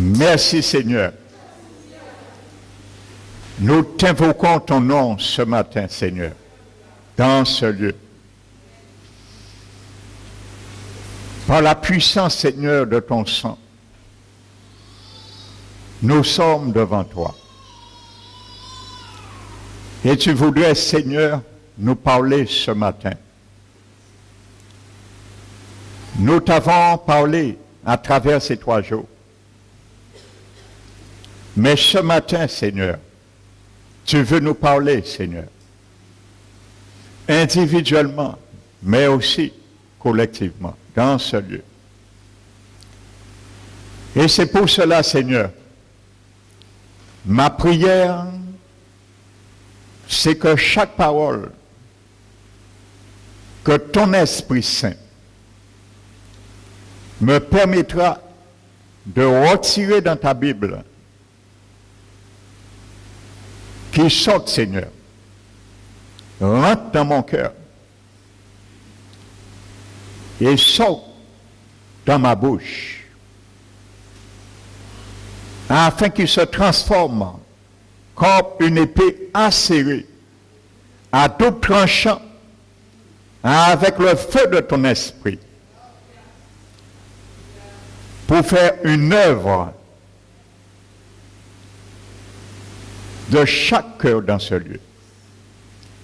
Merci Seigneur. Nous t'invoquons ton nom ce matin, Seigneur, dans ce lieu. Par la puissance, Seigneur, de ton sang, nous sommes devant toi. Et tu voudrais, Seigneur, nous parler ce matin. Nous t'avons parlé à travers ces 3 jours. Mais ce matin, Seigneur, tu veux nous parler, Seigneur, individuellement, mais aussi collectivement, dans ce lieu. Et c'est pour cela, Seigneur, ma prière, c'est que chaque parole que ton Esprit Saint me permettra de retirer dans ta Bible, qui sorte, Seigneur, rentre dans mon cœur et sorte dans ma bouche, afin qu'il se transforme comme une épée acérée à double tranchant avec le feu de ton esprit pour faire une œuvre de chaque cœur dans ce lieu,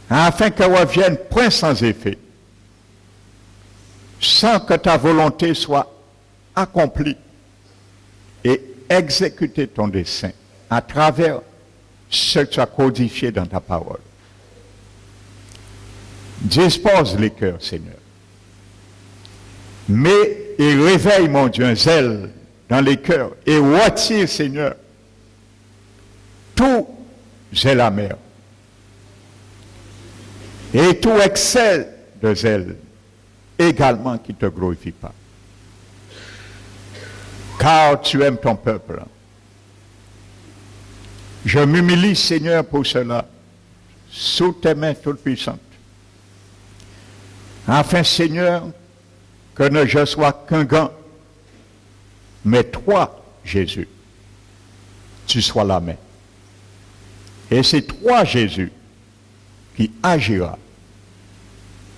afin qu'elle revienne point sans effet, sans que ta volonté soit accomplie et exécuter ton dessein à travers ce que tu as codifié dans ta parole. Dispose les cœurs, Seigneur. Mets et réveille, mon Dieu, un zèle dans les cœurs et retire, Seigneur, tout zèle amer et tout excès de zèle également qui ne te glorifie pas. Car tu aimes ton peuple. Je m'humilie, Seigneur, pour cela, sous tes mains toutes puissantes. Afin, Seigneur, que ne je sois qu'un gant, mais toi, Jésus, tu sois la main. Et c'est toi, Jésus, qui agira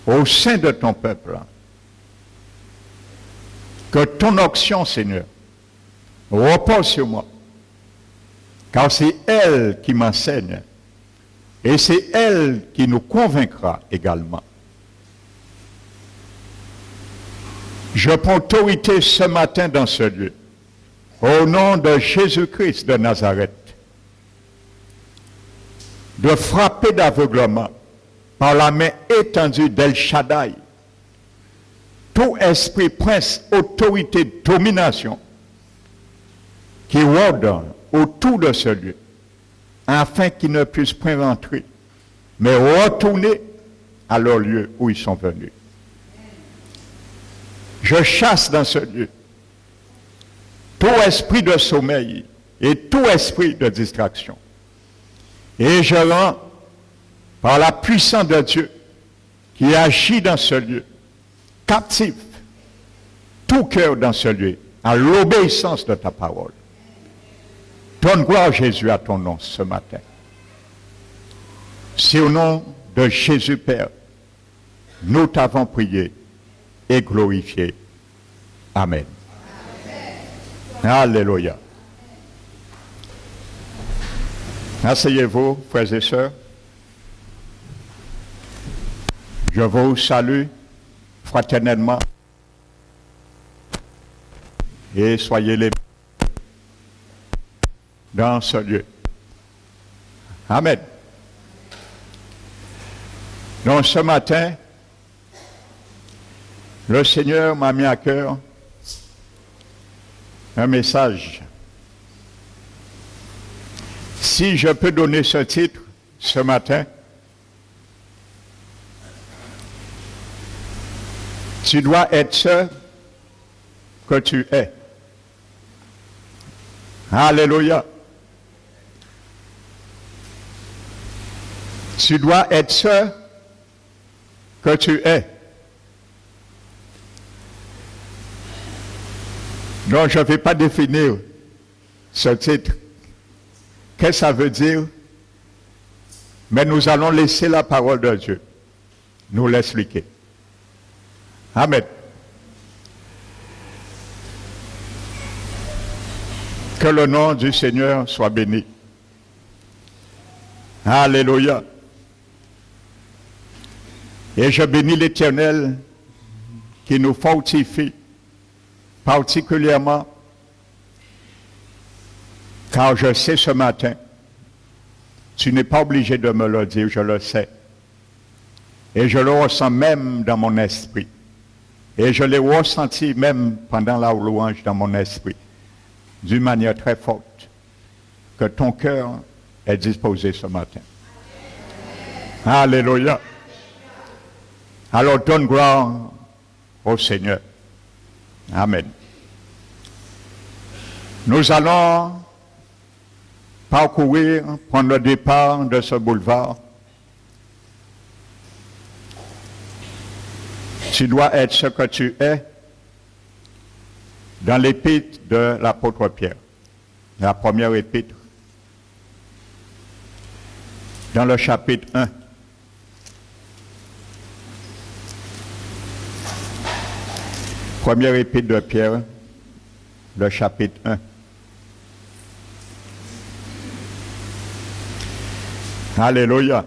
au sein de ton peuple. Que ton onction, Seigneur, repose sur moi. Car c'est elle qui m'enseigne. Et c'est elle qui nous convaincra également. Je prends autorité ce matin dans ce lieu. Au nom de Jésus-Christ de Nazareth. De frapper d'aveuglement par la main étendue d'El Shaddai. Tout esprit, prince, autorité, domination qui rôde autour de ce lieu, afin qu'ils ne puissent point rentrer, mais retourner à leur lieu où ils sont venus. Je chasse dans ce lieu tout esprit de sommeil et tout esprit de distraction. Et je rends, par la puissance de Dieu qui agit dans ce lieu, captif tout cœur dans ce lieu, à l'obéissance de ta parole. Donne gloire, Jésus, à ton nom ce matin. C'est au nom de Jésus, Père, nous t'avons prié et glorifié. Amen. Amen. Alléluia. Asseyez-vous, frères et sœurs. Je vous salue fraternellement et soyez les dans ce lieu. Amen. Donc ce matin, le Seigneur m'a mis à cœur un message. Si je peux donner ce titre ce matin, tu dois être ce que tu es. Alléluia. Tu dois être ce que tu es. Donc je ne vais pas définir ce titre. Qu'est-ce que ça veut dire? Mais nous allons laisser la parole de Dieu nous l'expliquer. Amen. Que le nom du Seigneur soit béni. Alléluia. Et je bénis l'Éternel qui nous fortifie particulièrement, car je sais ce matin, tu n'es pas obligé de me le dire, je le sais. Et je le ressens même dans mon esprit. Et je l'ai ressenti même pendant la louange dans mon esprit, d'une manière très forte, que ton cœur est disposé ce matin. Alléluia. Alors donne gloire au Seigneur. Amen. Nous allons parcourir, prendre le départ de ce boulevard. Tu dois être ce que tu es dans l'épître de l'apôtre Pierre, la première épître, dans le chapitre 1. Première épître de Pierre, le chapitre 1. Alléluia.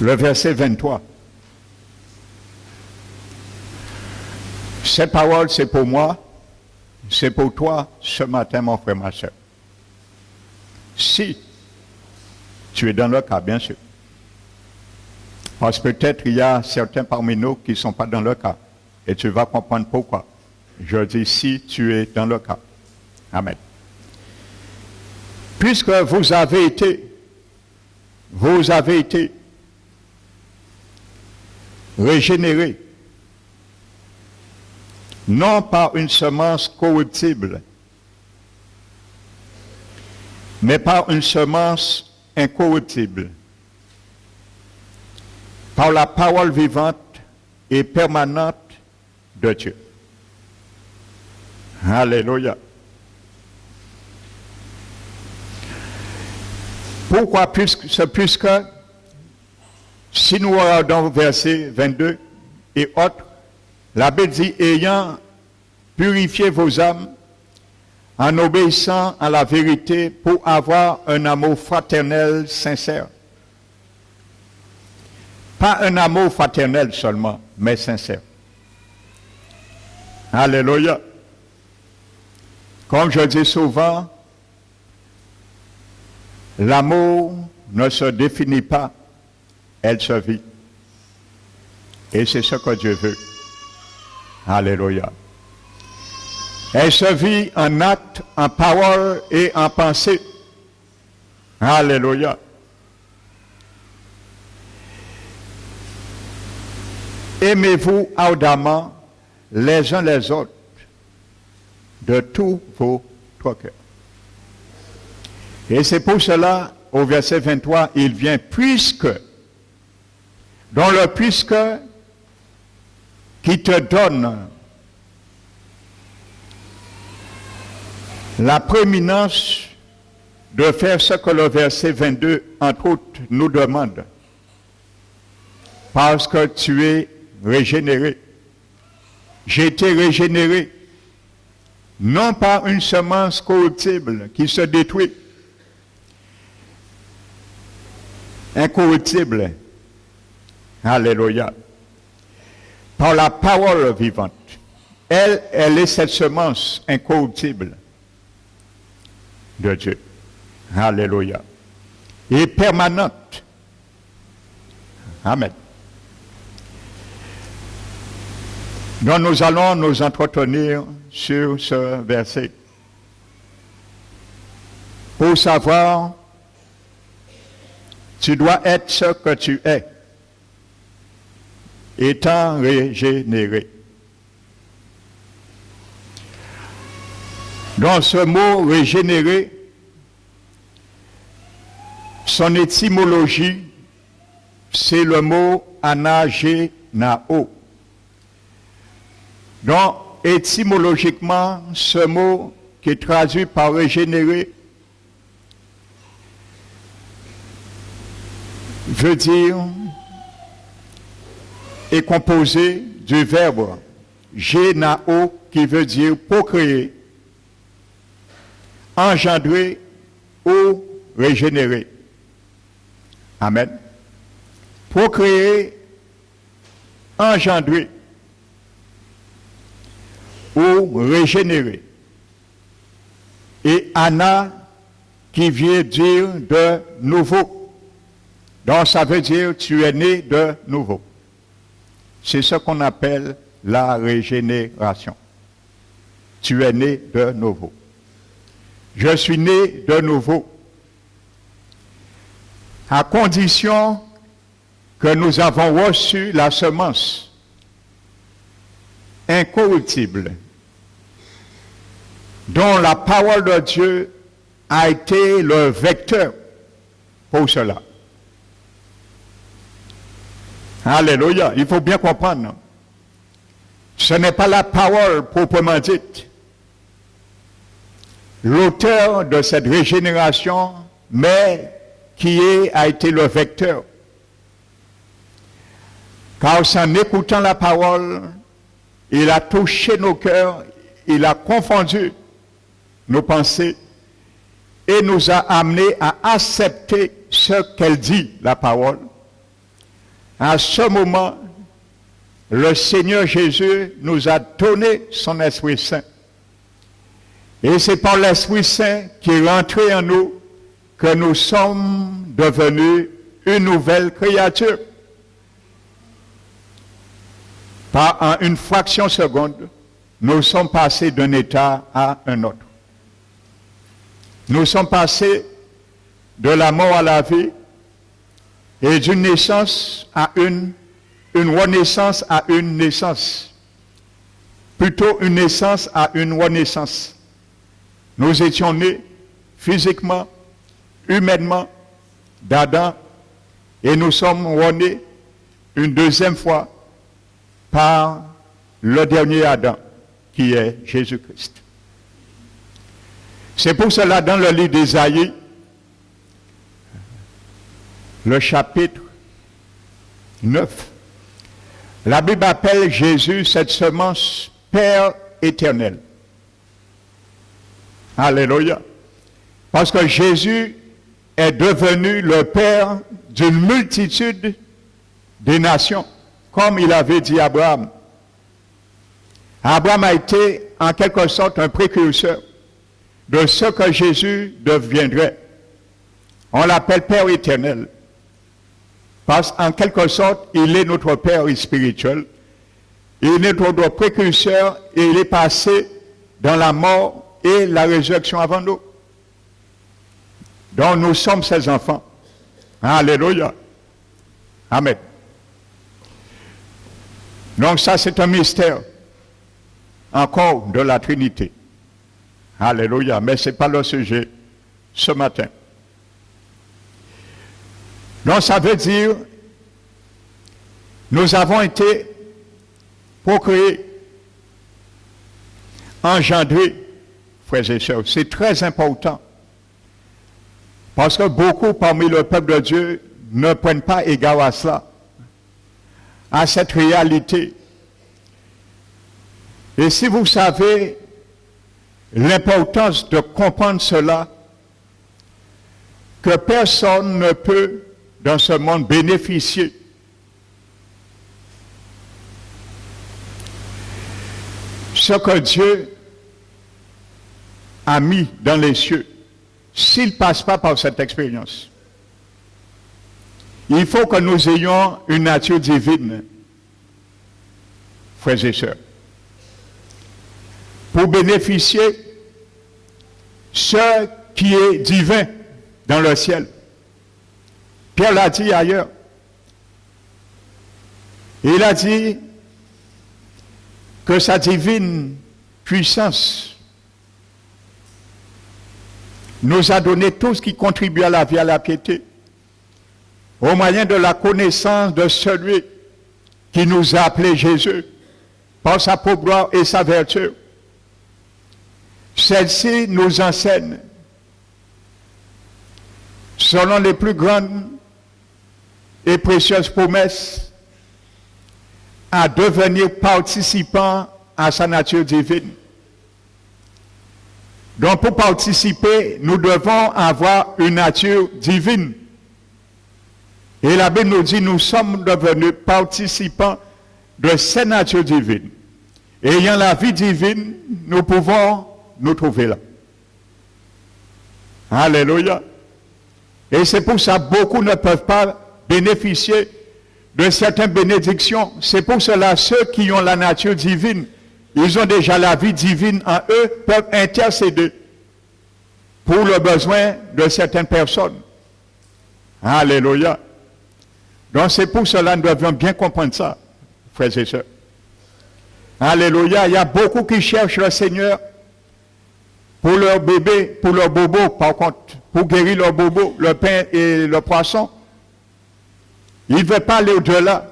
Le verset 23. Ces paroles, c'est pour moi, c'est pour toi ce matin, mon frère, ma soeur. Si tu es dans le cas, bien sûr. Parce que peut-être il y a certains parmi nous qui ne sont pas dans le cas. Et tu vas comprendre pourquoi. Je dis si tu es dans le cas. Amen. Puisque vous avez été régénérés, non par une semence corruptible, mais par une semence incorruptible, par la parole vivante et permanente de Dieu. Alléluia. Pourquoi? Puisque si nous regardons verset 22 et autres, la Bible dit, ayant purifié vos âmes en obéissant à la vérité pour avoir un amour fraternel sincère. Pas un amour fraternel seulement, mais sincère. Alléluia. Comme je dis souvent, l'amour ne se définit pas, elle se vit. Et c'est ce que Dieu veut. Alléluia. Elle se vit en acte, en parole et en pensée. Alléluia. Aimez-vous ardemment les uns les autres de tout votre cœur. Et c'est pour cela, au verset 23, il vient puisque, dans le puisque qui te donne la prééminence de faire ce que le verset 22, entre autres, nous demande. Parce que tu es régénéré. J'ai été régénéré, non par une semence corruptible qui se détruit, incorruptible, alléluia, par la parole vivante. Elle est cette semence incorruptible de Dieu, alléluia, et permanente. Amen. Donc nous allons nous entretenir sur ce verset pour savoir, tu dois être ce que tu es, étant régénéré. Dans ce mot régénéré, son étymologie, c'est le mot anagenao. Donc, étymologiquement, ce mot qui est traduit par régénérer veut dire, est composé du verbe génao qui veut dire procréer, engendrer ou régénérer. Amen. Procréer, engendrer ou régénérer. Et ana qui vient dire de nouveau. Donc ça veut dire tu es né de nouveau. C'est ce qu'on appelle la régénération. Tu es né de nouveau. Je suis né de nouveau. À condition que nous avons reçu la semence incorruptible, dont la parole de Dieu a été le vecteur pour cela. Alléluia, il faut bien comprendre. Ce n'est pas la parole proprement dite. L'auteur de cette régénération, mais qui a été le vecteur. Car en écoutant la parole, il a touché nos cœurs, il a confondu nos pensées et nous a amenés à accepter ce qu'elle dit, la parole. À ce moment, le Seigneur Jésus nous a donné son Esprit Saint. Et c'est par l'Esprit Saint qui est rentré en nous que nous sommes devenus une nouvelle créature. Par une fraction de seconde, nous sommes passés d'un état à un autre. Nous sommes passés de la mort à la vie et d'une naissance à une renaissance à une naissance. Plutôt une naissance à une renaissance. Nous étions nés physiquement, humainement, d'Adam, et nous sommes renés une deuxième fois par le dernier Adam, qui est Jésus-Christ. C'est pour cela, dans le livre d'Ésaïe, le chapitre 9, la Bible appelle Jésus cette semence Père éternel. Alléluia. Parce que Jésus est devenu le Père d'une multitude des nations, comme il avait dit à Abraham. Abraham a été en quelque sorte un précurseur de ce que Jésus deviendrait. On l'appelle Père éternel. Parce qu'en quelque sorte, il est notre Père spirituel. Il est notre précurseur et il est passé dans la mort et la résurrection avant nous. Donc nous sommes ses enfants. Alléluia. Amen. Donc ça c'est un mystère encore de la Trinité. Alléluia. Mais ce n'est pas le sujet ce matin. Donc ça veut dire nous avons été procréés, engendrés, frères et sœurs. C'est très important. Parce que beaucoup parmi le peuple de Dieu ne prennent pas égard à cela, à cette réalité. Et si vous savez l'importance de comprendre cela, que personne ne peut dans ce monde bénéficier ce que Dieu a mis dans les cieux, s'il ne passe pas par cette expérience. Il faut que nous ayons une nature divine, frères et sœurs, pour bénéficier ce qui est divin dans le ciel. Pierre l'a dit ailleurs. Il a dit que sa divine puissance nous a donné tout ce qui contribue à la vie, à la piété. au moyen de la connaissance de celui qui nous a appelés Jésus, par sa propre gloire et sa vertu. Celle-ci nous enseigne, selon les plus grandes et précieuses promesses, à devenir participants à sa nature divine. Donc pour participer, nous devons avoir une nature divine. Et la Bible nous dit, nous sommes devenus participants de cette nature divine. Ayant la vie divine, nous pouvons nous trouver là. Alléluia. Et c'est pour ça que beaucoup ne peuvent pas bénéficier de certaines bénédictions. C'est pour cela ceux qui ont la nature divine, ils ont déjà la vie divine en eux, peuvent intercéder pour le besoin de certaines personnes. Alléluia. Donc c'est pour cela que nous devons bien comprendre ça, frères et sœurs. Alléluia. Il y a beaucoup qui cherchent le Seigneur pour leur bébé, pour leur bobo, par contre, pour guérir leur bobo, le pain et le poisson. Ils ne veulent pas aller au-delà.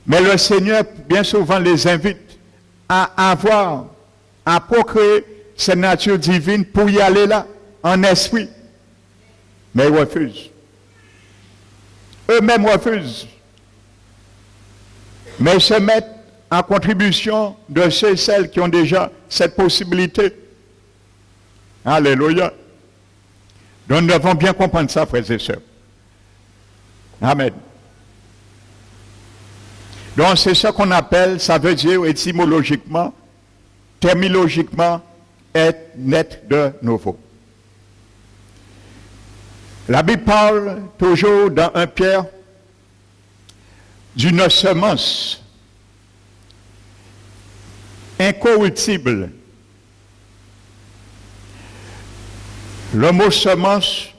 Mais le Seigneur, bien souvent, les invite à avoir, à procréer cette nature divine pour y aller là, en esprit. Mais ils refusent. Eux-mêmes refusent. Mais ils se mettent en contribution de ceux et celles qui ont déjà cette possibilité. Alléluia. Donc nous devons bien comprendre ça, frères et sœurs. Amen. Donc c'est ce qu'on appelle, ça veut dire étymologiquement, terminologiquement, être net de nouveau. La Bible parle toujours dans 1 Pierre d'une semence incorruptible. Le mot semence,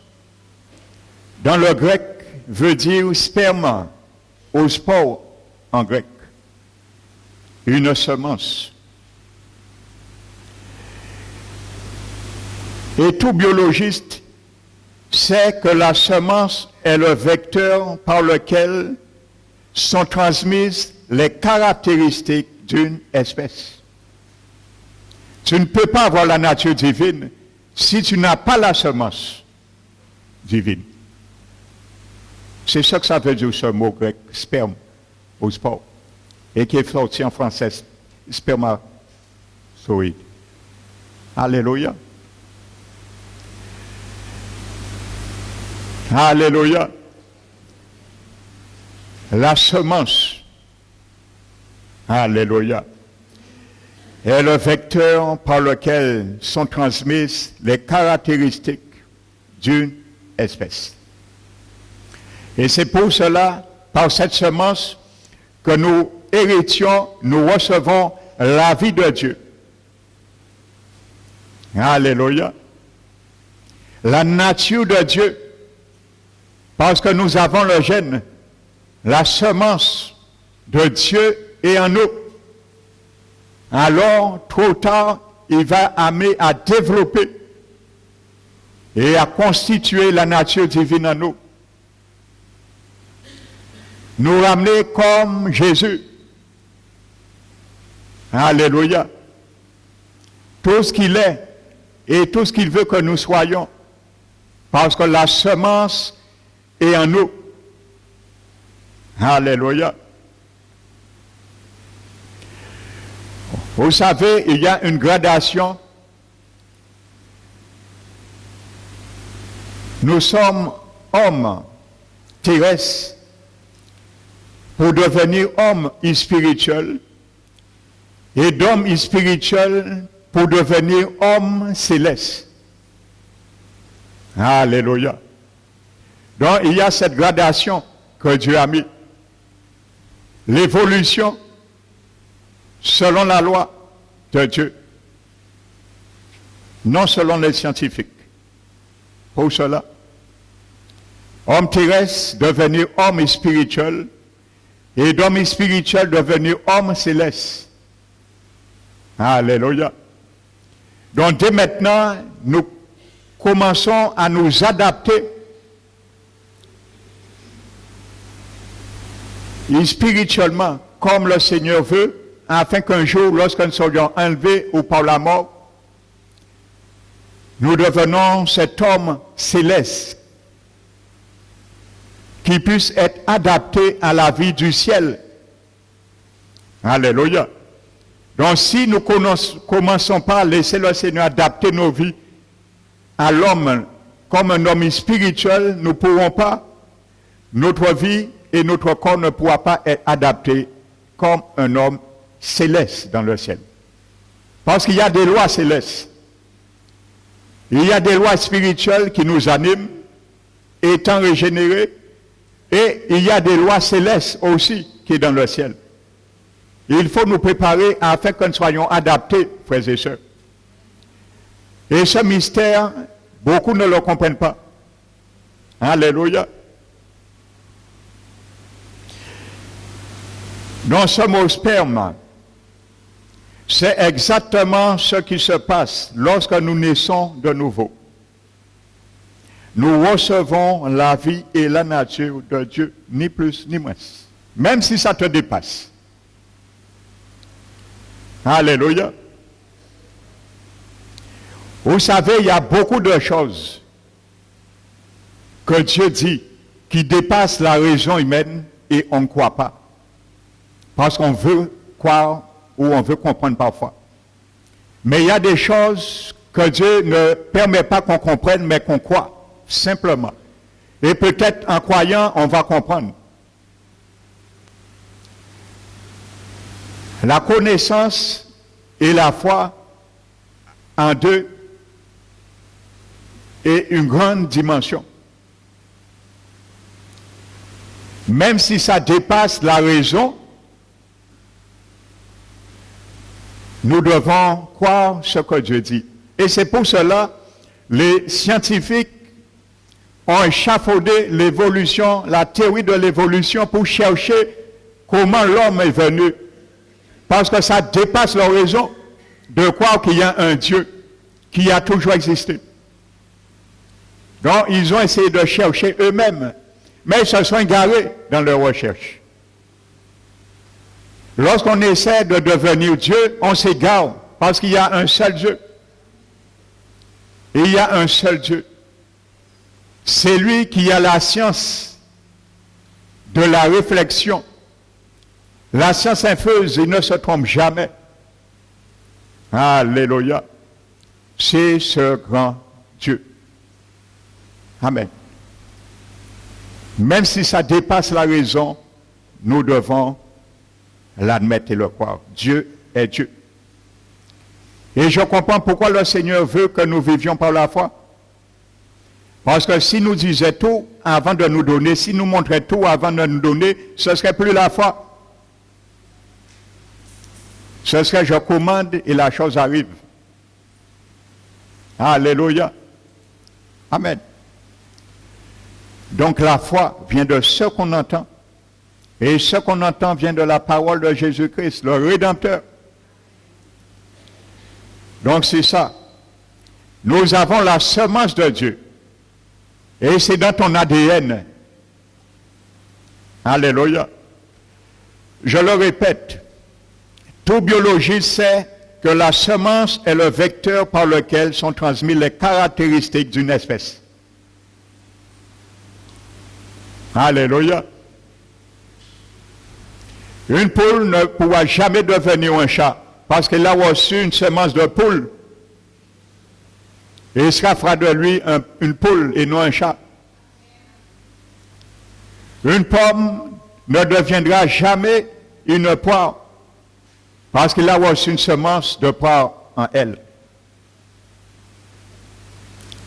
dans le grec, veut dire sperma, ou spore en grec. Une semence. Et tout biologiste sait que la semence est le vecteur par lequel sont transmises les caractéristiques d'une espèce. Tu ne peux pas avoir la nature divine si tu n'as pas la semence divine. C'est ça que ça veut dire ce mot grec, sperme, ou spore, et qui est sorti en français, spermatozoïde. Alléluia. Alléluia. La semence, alléluia, est le vecteur par lequel sont transmises les caractéristiques d'une espèce. Et c'est pour cela, par cette semence, que nous héritions, nous recevons la vie de Dieu. Alléluia. La nature de Dieu, parce que nous avons le gène, la semence de Dieu est en nous. Alors, trop ou tard, il va amener à développer et à constituer la nature divine en nous. Nous ramener comme Jésus. Alléluia. Tout ce qu'il est et tout ce qu'il veut que nous soyons. Parce que la semence est en nous. Alléluia. Vous savez, il y a une gradation. Nous sommes hommes terrestres pour devenir hommes spirituels et d'hommes spirituels pour devenir hommes célestes. Alléluia. Donc il y a cette gradation que Dieu a mis. L'évolution selon la loi de Dieu, non selon les scientifiques. Pour cela, homme terrestre devenir homme spirituel et d'homme spirituel devenir homme céleste. Alléluia. Donc dès maintenant, nous commençons à nous adapter et spirituellement, comme le Seigneur veut, afin qu'un jour, lorsque nous soyons enlevés ou par la mort, nous devenons cet homme céleste qui puisse être adapté à la vie du ciel. Alléluia. Donc si nous ne commençons pas à laisser le Seigneur adapter nos vies à l'homme comme un homme spirituel, nous ne pourrons pas, notre vie et notre corps ne pourra pas être adaptés comme un homme céleste dans le ciel. Parce qu'il y a des lois célestes. Il y a des lois spirituelles qui nous animent, étant régénérés, et il y a des lois célestes aussi qui sont dans le ciel. Il faut nous préparer afin que nous soyons adaptés, frères et sœurs. Et ce mystère, beaucoup ne le comprennent pas. Alléluia. Dans ce mot sperme, c'est exactement ce qui se passe lorsque nous naissons de nouveau. Nous recevons la vie et la nature de Dieu, ni plus ni moins. Même si ça te dépasse. Alléluia. Vous savez, il y a beaucoup de choses que Dieu dit qui dépassent la raison humaine et on ne croit pas. Parce qu'on veut croire ou on veut comprendre parfois. Mais il y a des choses que Dieu ne permet pas qu'on comprenne, mais qu'on croit, simplement. Et peut-être en croyant, on va comprendre. La connaissance et la foi en deux est une grande dimension. Même si ça dépasse la raison, nous devons croire ce que Dieu dit. Et c'est pour cela les scientifiques ont échafaudé l'évolution, la théorie de l'évolution pour chercher comment l'homme est venu. Parce que ça dépasse leur raison de croire qu'il y a un Dieu qui a toujours existé. Donc, ils ont essayé de chercher eux-mêmes, mais ils se sont égarés dans leur recherche. Lorsqu'on essaie de devenir Dieu, on s'égare parce qu'il y a un seul Dieu. Et il y a un seul Dieu. C'est lui qui a la science de la réflexion. La science infuse, il ne se trompe jamais. Alléluia. C'est ce grand Dieu. Amen. Même si ça dépasse la raison, nous devons l'admettre et le croire. Dieu est Dieu. Et je comprends pourquoi le Seigneur veut que nous vivions par la foi. Parce que si nous disait tout avant de nous donner, si nous montrait tout avant de nous donner, ce ne serait plus la foi. Ce serait je commande et la chose arrive. Alléluia. Amen. Donc la foi vient de ce qu'on entend. Et ce qu'on entend vient de la parole de Jésus-Christ, le Rédempteur. Donc c'est ça. Nous avons la semence de Dieu. Et c'est dans ton ADN. Alléluia. Je le répète, tout biologiste sait que la semence est le vecteur par lequel sont transmises les caractéristiques d'une espèce. Alléluia. Une poule ne pourra jamais devenir un chat parce qu'elle a reçu une semence de poule. Et ça fera de lui une poule et non un chat. Une pomme ne deviendra jamais une poire parce qu'il a reçu une semence de poire en elle.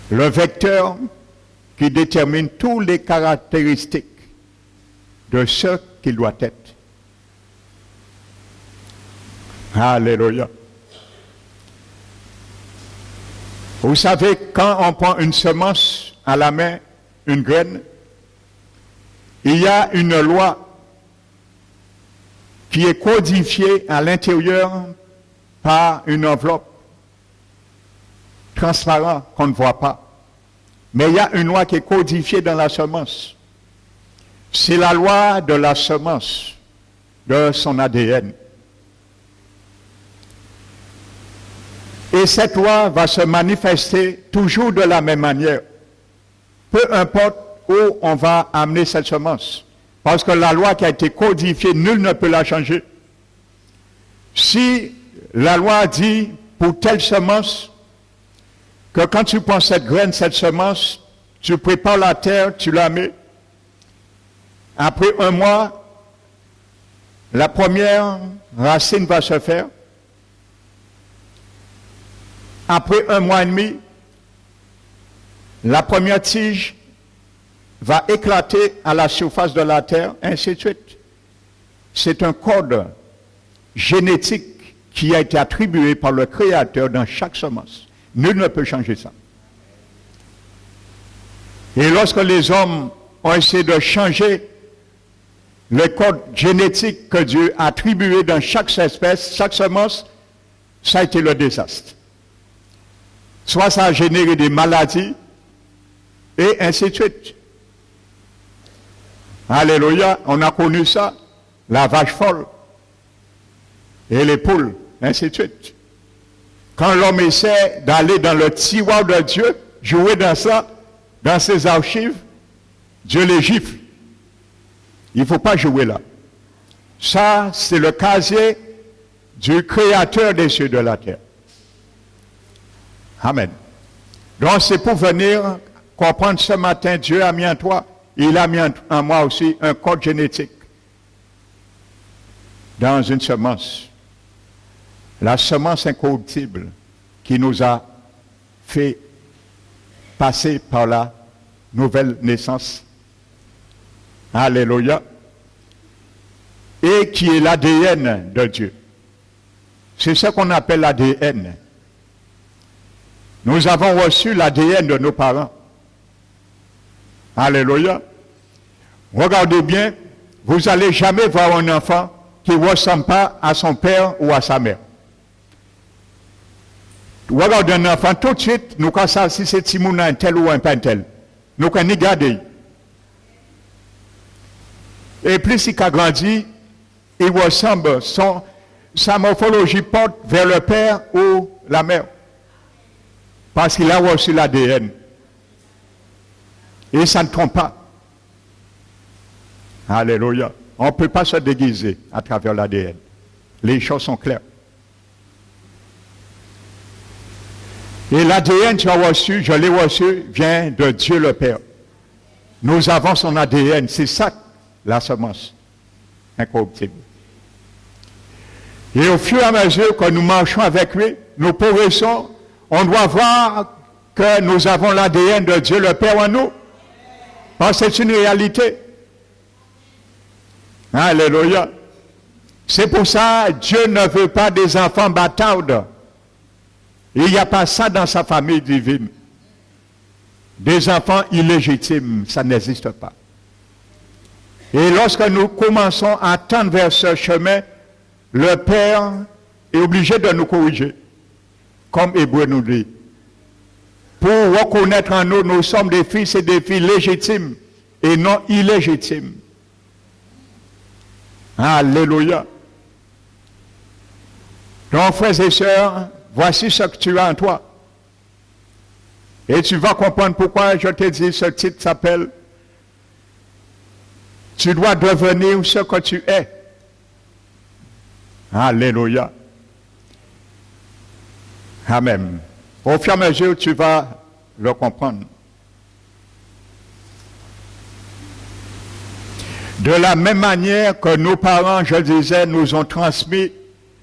Le vecteur qui détermine toutes les caractéristiques de ce qu'il doit être. Alléluia. Vous savez, quand on prend une semence à la main, une graine, il y a une loi qui est codifiée à l'intérieur par une enveloppe transparente qu'on ne voit pas. Mais il y a une loi qui est codifiée dans la semence. C'est la loi de la semence, de son ADN. Et cette loi va se manifester toujours de la même manière, peu importe où on va amener cette semence. Parce que la loi qui a été codifiée, nul ne peut la changer. Si la loi dit pour telle semence, que quand tu prends cette graine, cette semence, tu prépares la terre, tu la mets. Après un mois, la première racine va se faire. Après un mois et demi, la première tige va éclater à la surface de la terre, ainsi de suite. C'est un code génétique qui a été attribué par le Créateur dans chaque semence. Nul ne peut changer ça. Et lorsque les hommes ont essayé de changer le code génétique que Dieu a attribué dans chaque espèce, chaque semence, ça a été le désastre. Soit ça a généré des maladies, et ainsi de suite. Alléluia, on a connu ça, la vache folle, et les poules, ainsi de suite. Quand l'homme essaie d'aller dans le tiroir de Dieu, jouer dans ça, dans ses archives, Dieu les gifle. Il ne faut pas jouer là. Ça, c'est le casier du Créateur des cieux et de la terre. Amen. Donc c'est pour venir comprendre ce matin, Dieu a mis en toi, il a mis en moi aussi un code génétique dans une semence. La semence incorruptible qui nous a fait passer par la nouvelle naissance. Alléluia. Et qui est l'ADN de Dieu. C'est ce qu'on appelle l'ADN. Nous avons reçu l'ADN de nos parents. Alléluia. Regardez bien, vous n'allez jamais voir un enfant qui ne ressemble pas à son père ou à sa mère. Regardez un enfant, tout de suite, nous quand ça, si c'est Timoun un tel ou un pas tel, nous quand nous garder. Et plus il a grandi, il ressemble, sa morphologie porte vers le père ou la mère. Parce qu'il a reçu l'ADN. Et ça ne trompe pas. Alléluia. On ne peut pas se déguiser à travers l'ADN. Les choses sont claires. Et l'ADN que tu as reçu, je l'ai reçu, vient de Dieu le Père. Nous avons son ADN. C'est ça, la semence incorruptible. Et au fur et à mesure que nous marchons avec lui, nous progressons, on doit voir que nous avons l'ADN de Dieu le Père en nous. Parce que c'est une réalité. Alléluia. C'est pour ça que Dieu ne veut pas des enfants bâtards. Il n'y a pas ça dans sa famille divine. Des enfants illégitimes, ça n'existe pas. Et lorsque nous commençons à tendre vers ce chemin, le Père est obligé de nous corriger, comme Hébreu nous dit. Pour reconnaître en nous, nous sommes des fils et des filles légitimes et non illégitimes. Alléluia. Donc, frères et sœurs, voici ce que tu as en toi. Et tu vas comprendre pourquoi je te dis, ce titre s'appelle « Tu dois devenir ce que tu es ». Alléluia. Amen. Au fur et à mesure, tu vas le comprendre. De la même manière que nos parents, je disais, nous ont transmis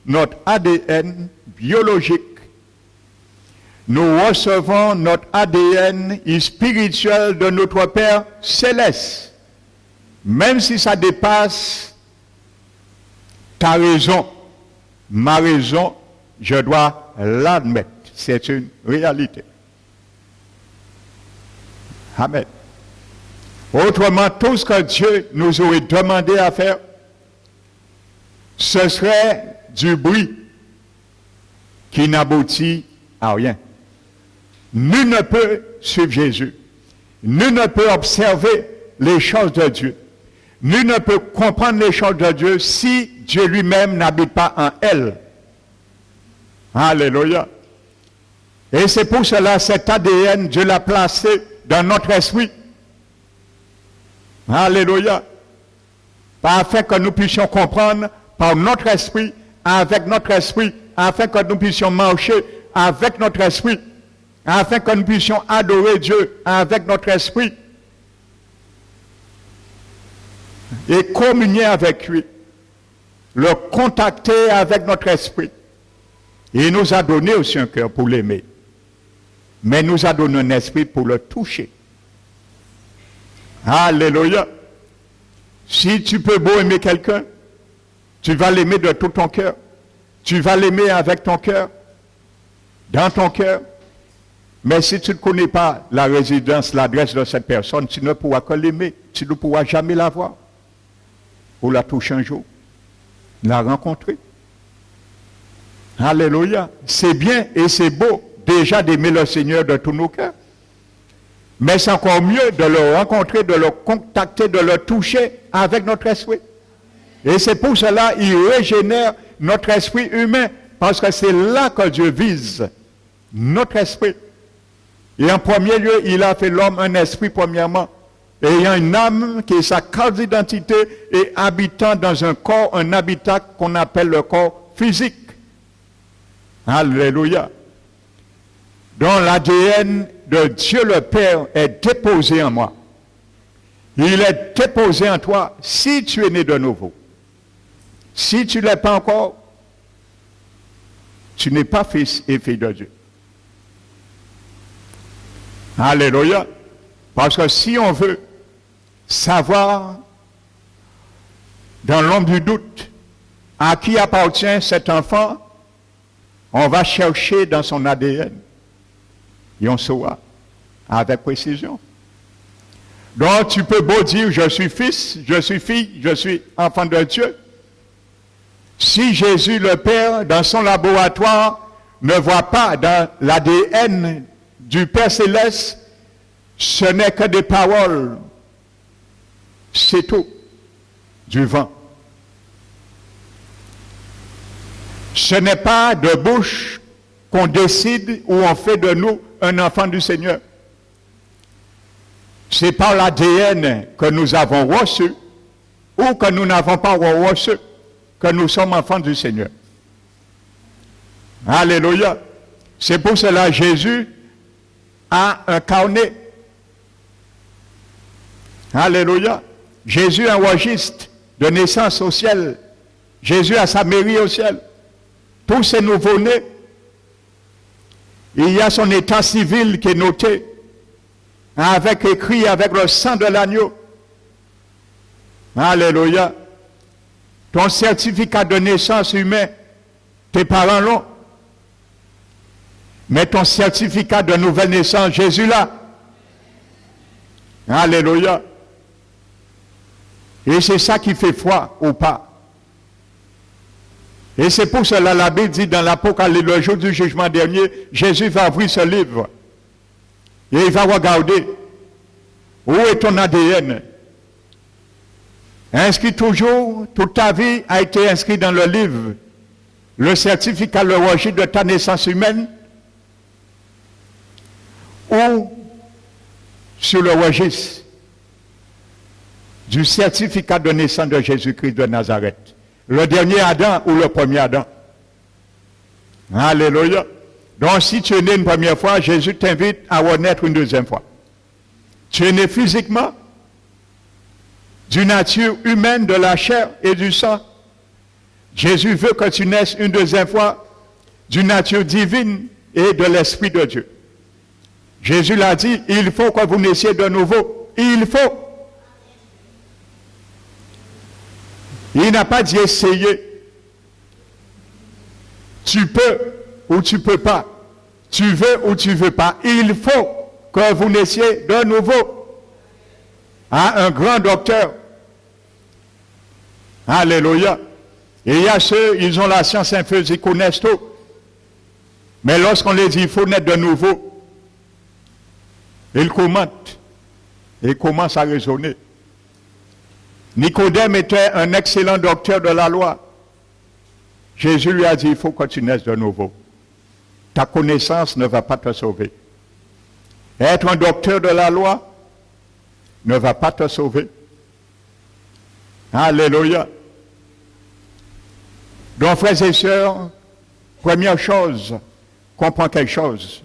notre ADN biologique, nous recevons notre ADN spirituel de notre Père céleste. Même si ça dépasse ta raison, ma raison, je dois l'admettre. C'est une réalité. Amen. Autrement, tout ce que Dieu nous aurait demandé à faire, ce serait du bruit qui n'aboutit à rien. Nul ne peut suivre Jésus. Nul ne peut observer les choses de Dieu. Nul ne peut comprendre les choses de Dieu si Dieu lui-même n'habite pas en elle. Alléluia. Et c'est pour cela cet ADN, Dieu l'a placé dans notre esprit. Alléluia. Afin que nous puissions comprendre par notre esprit, avec notre esprit, afin que nous puissions marcher avec notre esprit, afin que nous puissions adorer Dieu avec notre esprit et communier avec lui, le contacter avec notre esprit. Et il nous a donné aussi un cœur pour l'aimer, mais il nous a donné un esprit pour le toucher. Alléluia. Si tu peux beau aimer quelqu'un, tu vas l'aimer de tout ton cœur. Tu vas l'aimer avec ton cœur, dans ton cœur. Mais si tu ne connais pas la résidence, l'adresse de cette personne, tu ne pourras que l'aimer. Tu ne pourras jamais la voir. Ou la toucher un jour. La rencontrer. Alléluia. C'est bien et c'est beau déjà d'aimer le Seigneur de tous nos cœurs. Mais c'est encore mieux de le rencontrer, de le contacter, de le toucher avec notre esprit. Et c'est pour cela qu'il régénère notre esprit humain, parce que c'est là que Dieu vise notre esprit. Et en premier lieu, il a fait l'homme un esprit premièrement, ayant une âme qui est sa carte d'identité et habitant dans un corps, un habitat qu'on appelle le corps physique. Alléluia. Dont l'ADN de Dieu le Père est déposé en moi. Il est déposé en toi si tu es né de nouveau. Si tu ne l'es pas encore, tu n'es pas fils et fille de Dieu. Alléluia. Parce que si on veut savoir dans l'ombre du doute à qui appartient cet enfant, on va chercher dans son ADN. Et on saura avec précision. Donc tu peux beau dire je suis fils, je suis fille, je suis enfant de Dieu. Si Jésus le Père dans son laboratoire ne voit pas dans l'ADN du Père Céleste, ce n'est que des paroles. C'est tout. Du vent. Ce n'est pas de bouche qu'on décide ou on fait de nous un enfant du Seigneur. C'est par l'ADN que nous avons reçu ou que nous n'avons pas reçu que nous sommes enfants du Seigneur. Alléluia. C'est pour cela que Jésus a incarné. Alléluia. Jésus enregistre de naissance au ciel. Jésus a sa mairie au ciel. Tous ces nouveau-nés, il y a son état civil qui est noté, avec écrit avec le sang de l'agneau. Alléluia. Ton certificat de naissance humain, tes parents l'ont. Mais ton certificat de nouvelle naissance, Jésus l'a. Alléluia. Et c'est ça qui fait foi ou pas. Et c'est pour cela la Bible dit dans l'Apocalypse, le jour du jugement dernier, Jésus va ouvrir ce livre. Et il va regarder où est ton ADN. Inscrit toujours, toute ta vie a été inscrit dans le livre. Le certificat, le registre de ta naissance humaine, ou sur le registre du certificat de naissance de Jésus-Christ de Nazareth. Le dernier Adam ou le premier Adam. Alléluia. Donc si tu es né une première fois, Jésus t'invite à renaître une deuxième fois. Tu es né physiquement, d'une nature humaine, de la chair et du sang. Jésus veut que tu naisses une deuxième fois d'une nature divine et de l'Esprit de Dieu. Jésus l'a dit, il faut que vous naissiez de nouveau. Il faut. Il n'a pas dit essayer. Tu peux ou tu ne peux pas. Tu veux ou tu ne veux pas. Il faut que vous naissiez de nouveau. À un grand docteur. Alléluia. Et il y a ceux, ils ont la science infuse, ils connaissent tout. Mais lorsqu'on les dit, il faut naître de nouveau, ils commentent. Ils commencent à raisonner. Nicodème était un excellent docteur de la loi. Jésus lui a dit, il faut que tu naisses de nouveau. Ta connaissance ne va pas te sauver. Être un docteur de la loi ne va pas te sauver. Alléluia. Donc, frères et sœurs, première chose, comprends quelque chose.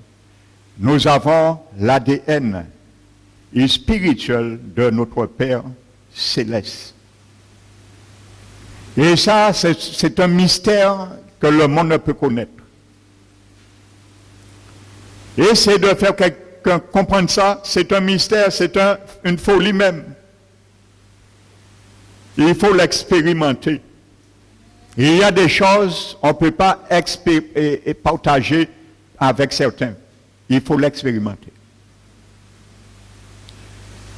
Nous avons l'ADN spirituel de notre Père céleste. Et ça, c'est un mystère que le monde ne peut connaître. Et c'est de faire quelqu'un comprendre ça, c'est un mystère, c'est une folie même. Il faut l'expérimenter. Il y a des choses on ne peut pas partager avec certains. Il faut l'expérimenter.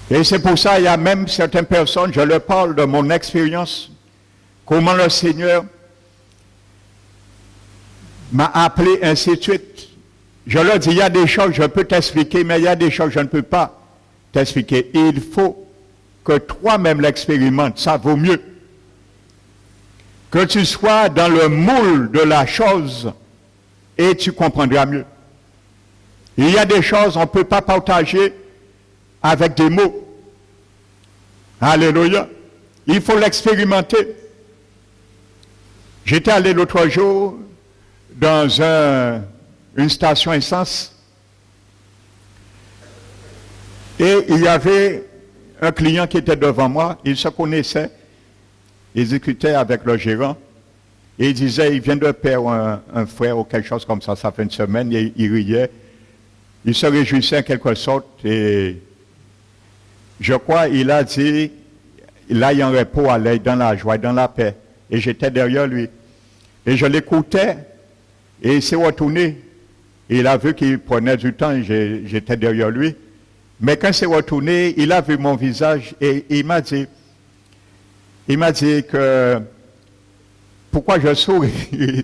Et c'est pour ça qu'il y a même certaines personnes, je leur parle de mon expérience, comment le Seigneur m'a appelé, ainsi de suite. Je leur dis, il y a des choses je peux t'expliquer, mais il y a des choses je ne peux pas t'expliquer. Et il faut que toi-même l'expérimentes, ça vaut mieux. Que tu sois dans le moule de la chose et tu comprendras mieux. Il y a des choses on ne peut pas partager avec des mots. Alléluia. Il faut l'expérimenter. J'étais allé l'autre jour dans une station essence et il y avait un client qui était devant moi, il se connaissait, il discutait avec le gérant et il disait, il vient de perdre un frère ou quelque chose comme ça fait une semaine, et il riait, il se réjouissait en quelque sorte et je crois il a dit, là il y a un repos, aller dans la joie, dans la paix, et j'étais derrière lui et je l'écoutais et il s'est retourné. Il a vu qu'il prenait du temps, j'étais derrière lui. Mais quand il s'est retourné, il a vu mon visage et il m'a dit que pourquoi je souris.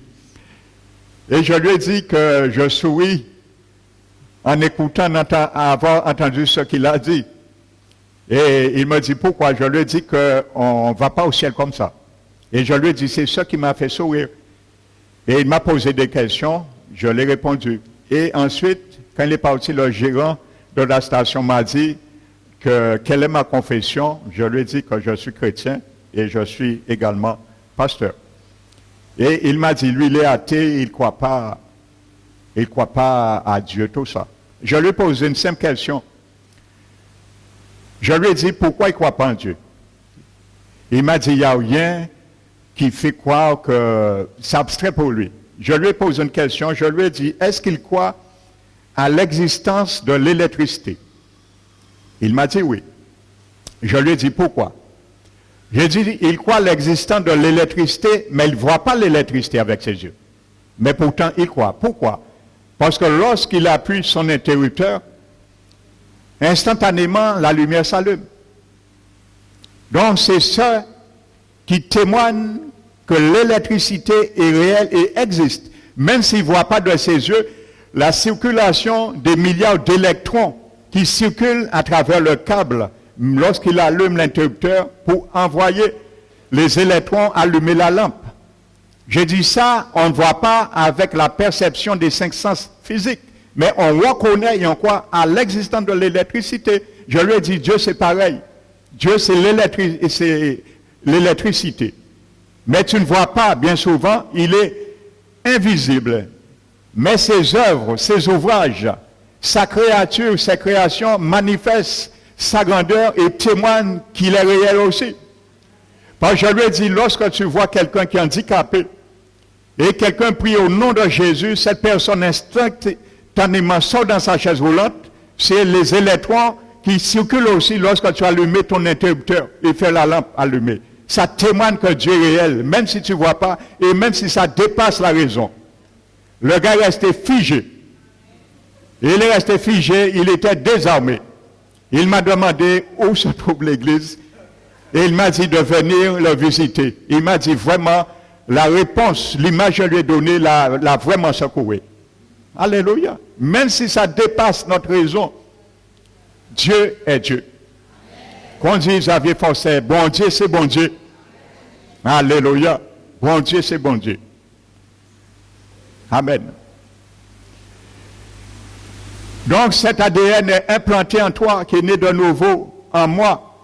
Et je lui ai dit que je souris en écoutant, avoir entendu ce qu'il a dit. Et il m'a dit pourquoi. Je lui ai dit qu'on ne va pas au ciel comme ça. Et je lui ai dit c'est ça qui m'a fait sourire. Et il m'a posé des questions, je l'ai répondu. Et ensuite, quand il est parti, le gérant de la station m'a dit quelle est ma confession. Je lui ai dit que je suis chrétien et je suis également pasteur. Et il m'a dit, lui, il est athée, il ne croit pas à Dieu, tout ça. Je lui ai posé une simple question. Je lui ai dit, pourquoi il ne croit pas en Dieu? Il m'a dit, il n'y a rien qui fait croire que c'est abstrait pour lui. Je lui ai posé une question, je lui ai dit, est-ce qu'il croit à l'existence de l'électricité? Il m'a dit oui. Je lui ai dit pourquoi? J'ai dit, il croit à l'existence de l'électricité, mais il ne voit pas l'électricité avec ses yeux. Mais pourtant, il croit. Pourquoi? Parce que lorsqu'il appuie son interrupteur, instantanément, la lumière s'allume. Donc, c'est ça qui témoigne que l'électricité est réelle et existe. Même s'il ne voit pas de ses yeux, la circulation des milliards d'électrons qui circulent à travers le câble lorsqu'il allume l'interrupteur pour envoyer les électrons allumer la lampe. J'ai dit ça, on ne voit pas avec la perception des 5 sens physiques, mais on reconnaît et on croit à l'existence de l'électricité. Je lui ai dit, Dieu c'est pareil. Dieu c'est l'électricité. Mais tu ne vois pas, bien souvent, il est invisible. Mais ses œuvres, ses ouvrages, sa créature, ses créations manifestent sa grandeur et témoignent qu'il est réel aussi. Parce que je lui ai dit, lorsque tu vois quelqu'un qui est handicapé et quelqu'un prie au nom de Jésus, cette personne instantanément sort dans sa chaise roulante, c'est les électrons qui circulent aussi lorsque tu allumes ton interrupteur et fais la lampe allumée. Ça témoigne que Dieu est réel, même si tu ne vois pas, et même si ça dépasse la raison. Le gars est resté figé. Il est resté figé, il était désarmé. Il m'a demandé où se trouve l'église, et il m'a dit de venir le visiter. Il m'a dit vraiment, la réponse, l'image que je lui ai donnée, l'a vraiment secoué. Alléluia. Même si ça dépasse notre raison, Dieu est Dieu. Qu'on dise avec force, bon Dieu, c'est bon Dieu. Alléluia. Bon Dieu, c'est bon Dieu. Amen. Donc cet ADN est implanté en toi, qui est né de nouveau en moi.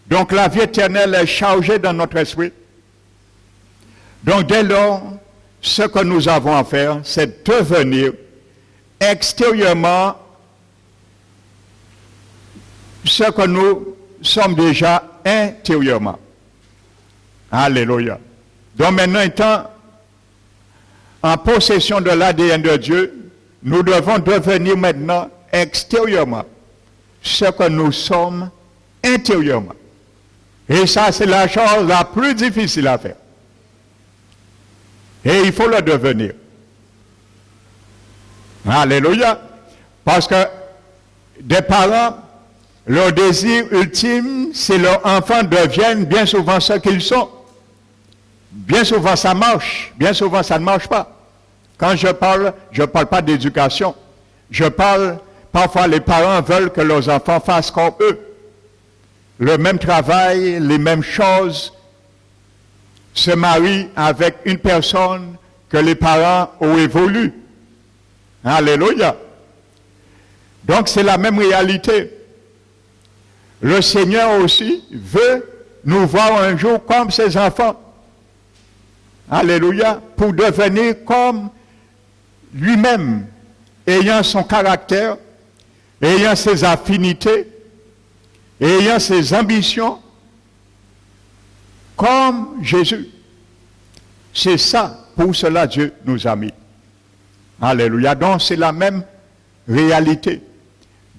Donc la vie éternelle est chargée dans notre esprit. Donc dès lors, ce que nous avons à faire, c'est devenir extérieurement ce que nous sommes déjà intérieurement. Alléluia. Donc maintenant, étant en possession de l'ADN de Dieu, nous devons devenir maintenant extérieurement ce que nous sommes intérieurement. Et ça, c'est la chose la plus difficile à faire. Et il faut le devenir. Alléluia. Parce que des parents, leur désir ultime, c'est que leurs enfants deviennent bien souvent ce qu'ils sont. Bien souvent ça marche, bien souvent ça ne marche pas. Quand je parle pas d'éducation. Je parle, parfois les parents veulent que leurs enfants fassent comme eux. Le même travail, les mêmes choses, se marient avec une personne que les parents auraient voulu. Alléluia. Donc c'est la même réalité. Le Seigneur aussi veut nous voir un jour comme ses enfants. Alléluia. Pour devenir comme lui-même, ayant son caractère, ayant ses affinités, ayant ses ambitions, comme Jésus. C'est ça, pour cela Dieu nous a mis. Alléluia. Donc c'est la même réalité.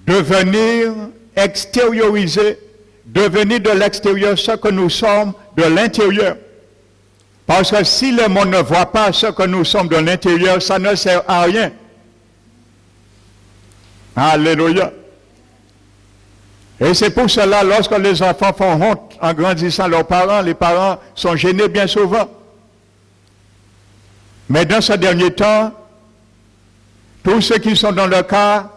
Devenir extérioriser, devenir de l'extérieur ce que nous sommes de l'intérieur. Parce que si le monde ne voit pas ce que nous sommes de l'intérieur, ça ne sert à rien. Alléluia. Et c'est pour cela, lorsque les enfants font honte en grandissant leurs parents, les parents sont gênés bien souvent. Mais dans ce dernier temps, tous ceux qui sont dans le cas,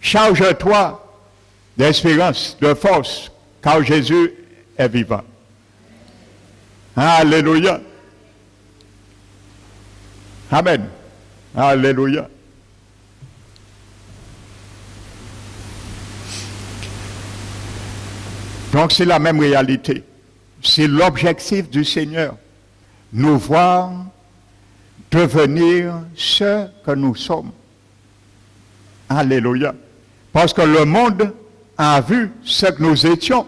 charge-toi d'espérance, de force, car Jésus est vivant. Alléluia. Amen. Alléluia. Donc c'est la même réalité. C'est l'objectif du Seigneur. Nous voir devenir ce que nous sommes. Alléluia. Parce que le monde a vu ce que nous étions.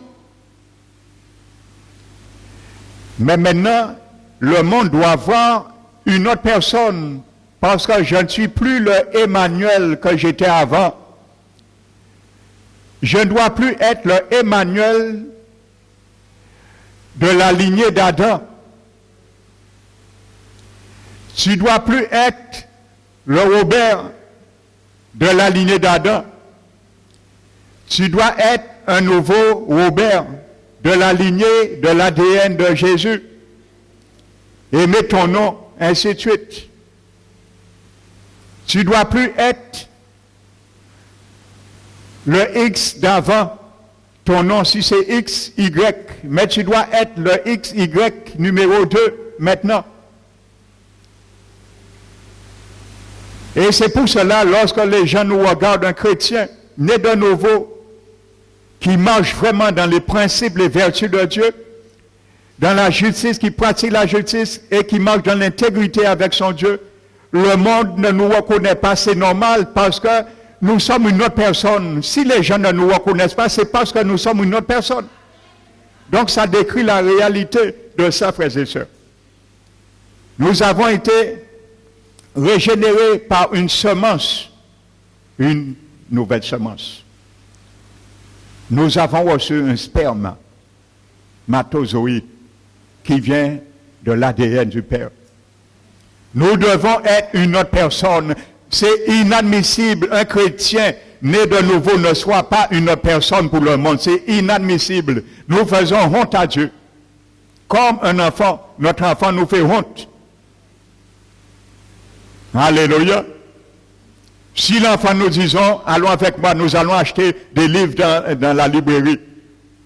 Mais maintenant, le monde doit voir une autre personne, parce que je ne suis plus le Emmanuel que j'étais avant. Je ne dois plus être le Emmanuel de la lignée d'Adam. Tu ne dois plus être le Robert de la lignée d'Adam. Tu dois être un nouveau Robert de la lignée de l'ADN de Jésus. Et mets ton nom, ainsi de suite. Tu ne dois plus être le X d'avant. Ton nom, si c'est X, Y. Mais tu dois être le X, Y numéro 2 maintenant. Et c'est pour cela, lorsque les gens nous regardent, un chrétien né de nouveau, qui marche vraiment dans les principes, les vertus de Dieu, dans la justice, qui pratique la justice et qui marche dans l'intégrité avec son Dieu, le monde ne nous reconnaît pas, c'est normal parce que nous sommes une autre personne. Si les gens ne nous reconnaissent pas, c'est parce que nous sommes une autre personne. Donc ça décrit la réalité de ça, frères et sœurs. Nous avons été régénérés par une semence, une nouvelle semence. Nous avons reçu un sperme matozoïde qui vient de l'ADN du Père. Nous devons être une autre personne. C'est inadmissible. Un chrétien né de nouveau ne soit pas une autre personne pour le monde. C'est inadmissible. Nous faisons honte à Dieu. Comme un enfant, notre enfant nous fait honte. Alléluia. Si l'enfant nous disons, allons avec moi, nous allons acheter des livres dans la librairie.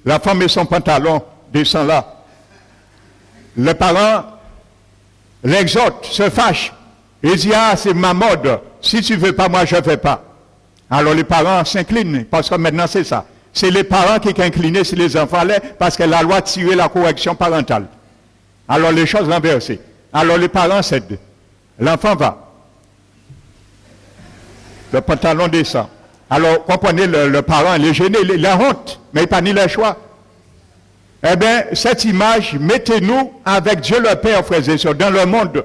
La femme met son pantalon, descend là. Le parent l'exhorte, se fâche. Il dit, ah, c'est ma mode. Si tu veux pas, moi, je ne fais pas. Alors les parents s'inclinent, parce que maintenant, c'est ça. C'est les parents qui sont inclinés si les enfants allaient, parce que la loi tirait la correction parentale. Alors les choses renversées. Alors les parents cèdent. L'enfant va. Le pantalon descend. Alors, comprenez, le parent, il est gêné, il a honte, mais il n'a pas ni le choix. Eh bien, cette image, mettez-nous avec Dieu le Père, frères et sœurs, dans le monde.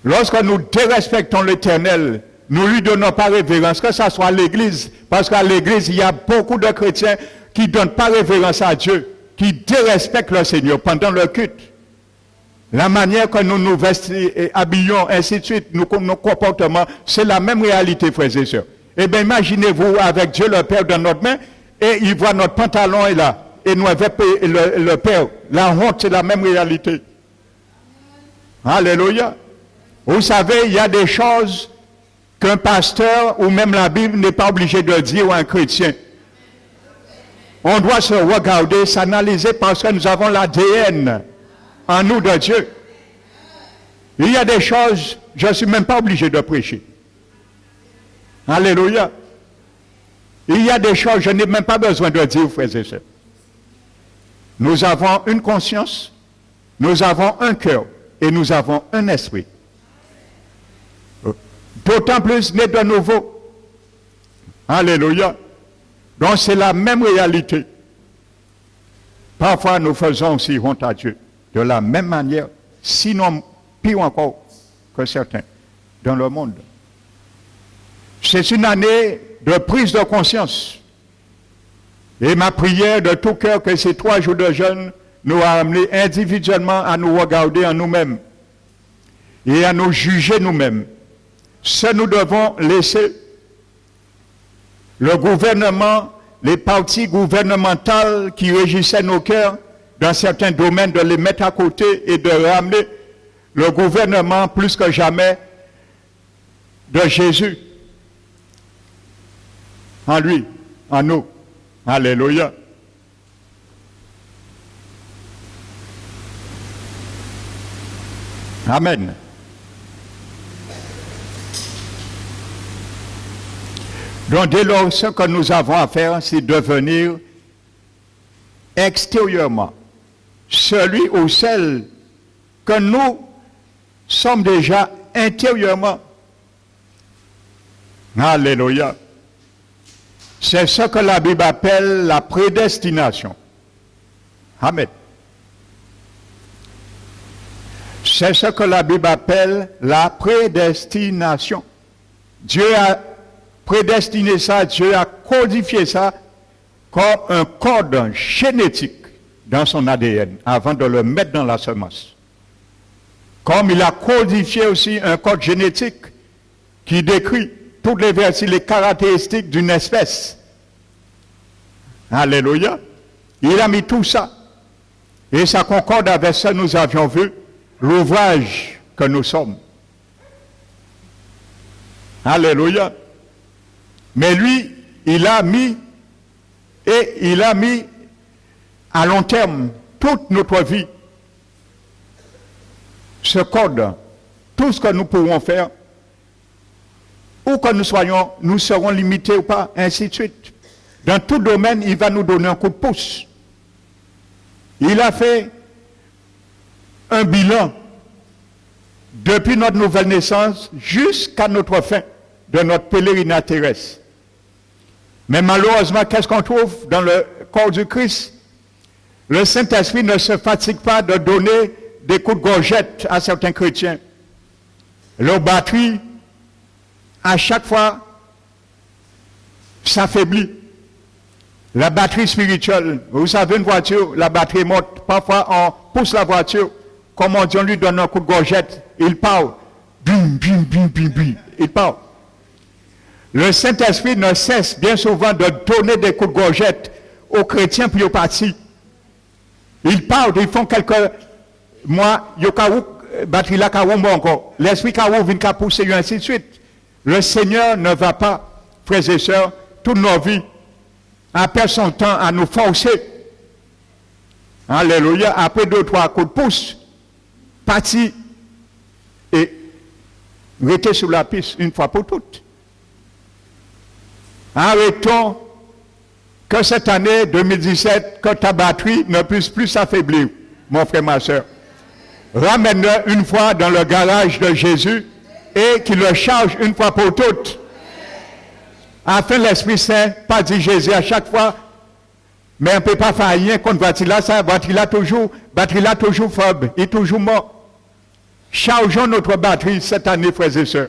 Lorsque nous dérespectons l'Éternel, nous ne lui donnons pas révérence, que ce soit à l'Église, parce qu'à l'Église, il y a beaucoup de chrétiens qui ne donnent pas révérence à Dieu, qui dérespectent le Seigneur pendant le culte. La manière que nous nous habillons, ainsi de suite, nos comportements, c'est la même réalité, frères et sœurs. Eh bien, imaginez-vous avec Dieu le Père dans notre main, et il voit notre pantalon est là, et nous avec le Père. La honte, c'est la même réalité. Alléluia. Vous savez, il y a des choses qu'un pasteur ou même la Bible n'est pas obligé de dire à un chrétien. On doit se regarder, s'analyser parce que nous avons l'ADN en nous de Dieu. Il y a des choses, je ne suis même pas obligé de prêcher. Alléluia. Il y a des choses, je n'ai même pas besoin de dire, frères et sœurs. Nous avons une conscience, nous avons un cœur et nous avons un esprit. D'autant plus né de nouveau. Alléluia. Donc c'est la même réalité. Parfois nous faisons aussi honte à Dieu. De la même manière, sinon pire encore que certains dans le monde. C'est une année de prise de conscience. Et ma prière de tout cœur que ces 3 jours de jeûne nous a amenés individuellement à nous regarder en nous-mêmes et à nous juger nous-mêmes. Ce nous devons laisser le gouvernement, les partis gouvernementaux qui régissaient nos cœurs dans certains domaines, de les mettre à côté et de ramener le gouvernement plus que jamais de Jésus en lui, en nous. Alléluia. Amen. Donc dès lors, ce que nous avons à faire, c'est devenir extérieurement celui ou celle que nous sommes déjà intérieurement. Alléluia. C'est ce que la Bible appelle la prédestination. Amen. C'est ce que la Bible appelle la prédestination. Dieu a prédestiné ça, Dieu a codifié ça comme un code génétique dans son ADN avant de le mettre dans la semence. Comme il a codifié aussi un code génétique qui décrit toutes les vertus, les caractéristiques d'une espèce. Alléluia. Il a mis tout ça. Et ça concorde avec ce que nous avions vu, l'ouvrage que nous sommes. Alléluia. Mais lui, il a mis à long terme toute notre vie ce code, tout ce que nous pourrons faire, où que nous soyons, nous serons limités ou pas, ainsi de suite. Dans tout domaine, il va nous donner un coup de pouce. Il a fait un bilan depuis notre nouvelle naissance jusqu'à notre fin de notre pèlerinage terrestre. Mais malheureusement, qu'est-ce qu'on trouve dans le corps du Christ? Le Saint-Esprit ne se fatigue pas de donner des coups de gorgette à certains chrétiens. Leur batterie, à chaque fois, s'affaiblit. La batterie spirituelle, vous savez, une voiture, la batterie est morte. Parfois, on pousse la voiture, comme on dit, on lui donne un coup de gorgette, il part. Bim, bim, bim, bim, bim, il part. Le Saint-Esprit ne cesse bien souvent de donner des coups de gorgette aux chrétiens puis aux partis. Ils parlent, ils font quelques mois, il y a batterie là, encore. L'esprit vient pousser, et ainsi de suite. Le Seigneur ne va pas, frères et sœurs, toute nos vies, à perdre son temps à nous forcer. Alléluia. Après 2-3 coups de pouce, parti et rester sur la piste une fois pour toutes. Arrêtons que cette année 2017, que ta batterie ne puisse plus s'affaiblir, mon frère, ma soeur. Ramène-le une fois dans le garage de Jésus et qu'il le charge une fois pour toutes. Afin l'Esprit Saint, pas dit Jésus à chaque fois, mais on ne peut pas faire rien contre batterie-là, ça, batterie-là toujours faible, il est toujours mort. Chargeons notre batterie cette année, frères et sœurs,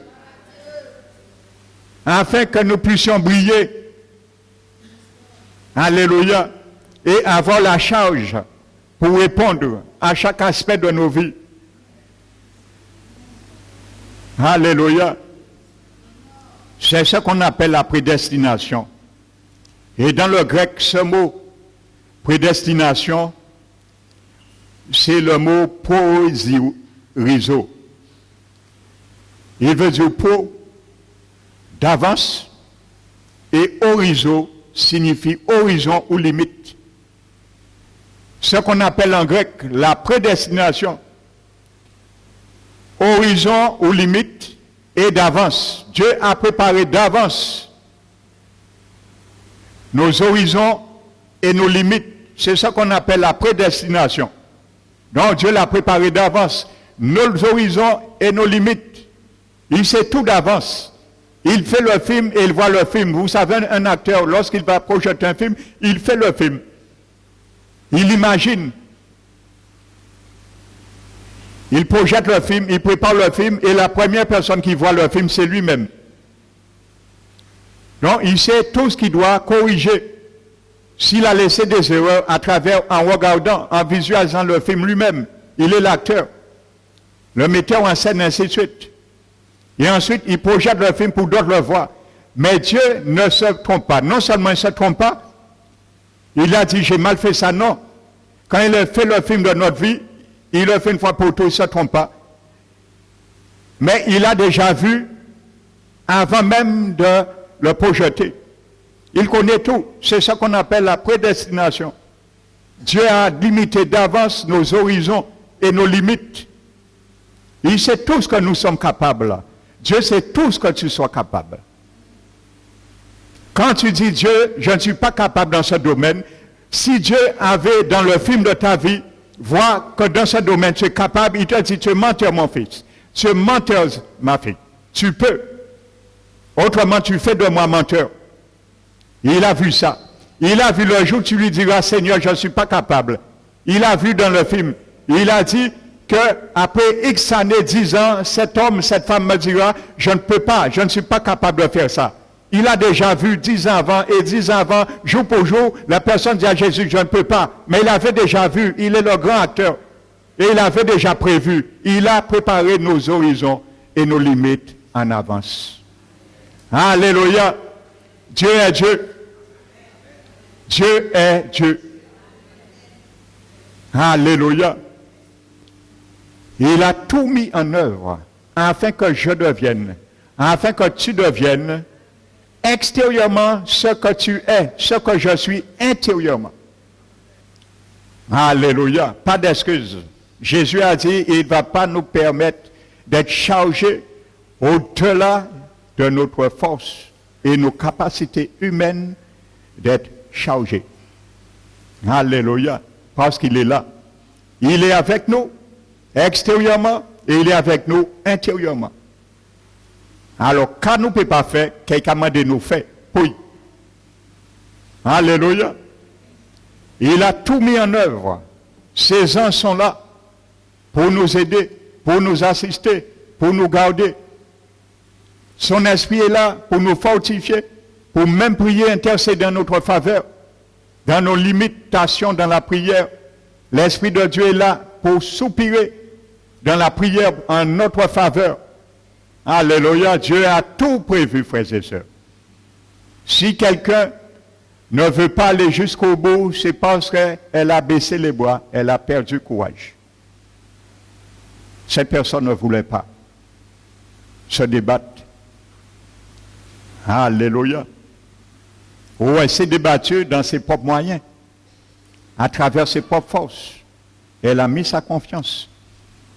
afin que nous puissions briller. Alléluia. Et avoir la charge pour répondre à chaque aspect de nos vies. Alléluia. C'est ce qu'on appelle la prédestination. Et dans le grec, ce mot prédestination, c'est le mot proorizo. Il veut dire pro, d'avance, et orizo signifie horizon ou limite. Ce qu'on appelle en grec la prédestination, horizon ou limite et d'avance. Dieu a préparé d'avance nos horizons et nos limites. C'est ce qu'on appelle la prédestination. Donc Dieu l'a préparé d'avance. Nos horizons et nos limites. Il sait tout d'avance. Il fait le film et il voit le film. Vous savez, un acteur, lorsqu'il va projeter un film, il fait le film. Il imagine. Il projette le film, il prépare le film, et la première personne qui voit le film, c'est lui-même. Donc, il sait tout ce qu'il doit corriger. S'il a laissé des erreurs à travers, en regardant, en visualisant le film lui-même, il est l'acteur, le metteur en scène, ainsi de suite. Et ensuite, il projette le film pour d'autres le voir. Mais Dieu ne se trompe pas. Non seulement il ne se trompe pas, il a dit, j'ai mal fait ça, non. Quand il a fait le film de notre vie, il le fait une fois pour toutes, il ne se trompe pas. Mais il a déjà vu, avant même de le projeter. Il connaît tout. C'est ce qu'on appelle la prédestination. Dieu a limité d'avance nos horizons et nos limites. Il sait tout ce que nous sommes capables. Dieu sait tout ce que tu sois capable. Quand tu dis Dieu, je ne suis pas capable dans ce domaine, si Dieu avait dans le film de ta vie, voir que dans ce domaine tu es capable, il te dit tu es menteur mon fils, tu es menteuse ma fille, tu peux. Autrement tu fais de moi menteur. Il a vu ça. Il a vu le jour où tu lui diras Seigneur je ne suis pas capable. Il a vu dans le film. Il a dit qu'après X années, 10 ans, cet homme, cette femme me dira, je ne peux pas, je ne suis pas capable de faire ça. Il a déjà vu 10 ans avant, et 10 ans avant, jour pour jour, la personne dit à Jésus, je ne peux pas. Mais il avait déjà vu, il est le grand acteur. Et il avait déjà prévu. Il a préparé nos horizons et nos limites en avance. Alléluia. Dieu est Dieu. Dieu est Dieu. Alléluia. Il a tout mis en œuvre afin que je devienne, afin que tu deviennes extérieurement ce que tu es, ce que je suis intérieurement. Alléluia. Pas d'excuses. Jésus a dit, il ne va pas nous permettre d'être chargés au-delà de notre force et nos capacités humaines d'être chargés. Alléluia. Parce qu'il est là. Il est avec nous extérieurement et il est avec nous intérieurement. Alors, quand nous ne pouvons pas faire, quelqu'un m'a dit nous fait. Oui. Alléluia. Il a tout mis en œuvre. Ces gens sont là pour nous aider, pour nous assister, pour nous garder. Son esprit est là pour nous fortifier, pour même prier, intercéder en notre faveur, dans nos limitations dans la prière. L'Esprit de Dieu est là pour soupirer dans la prière en notre faveur. Alléluia, Dieu a tout prévu, frères et sœurs. Si quelqu'un ne veut pas aller jusqu'au bout, c'est parce qu'elle a baissé les bras, elle a perdu courage. Cette personne ne voulait pas se débattre. Alléluia. Ou elle s'est débattue dans ses propres moyens, à travers ses propres forces. Elle a mis sa confiance.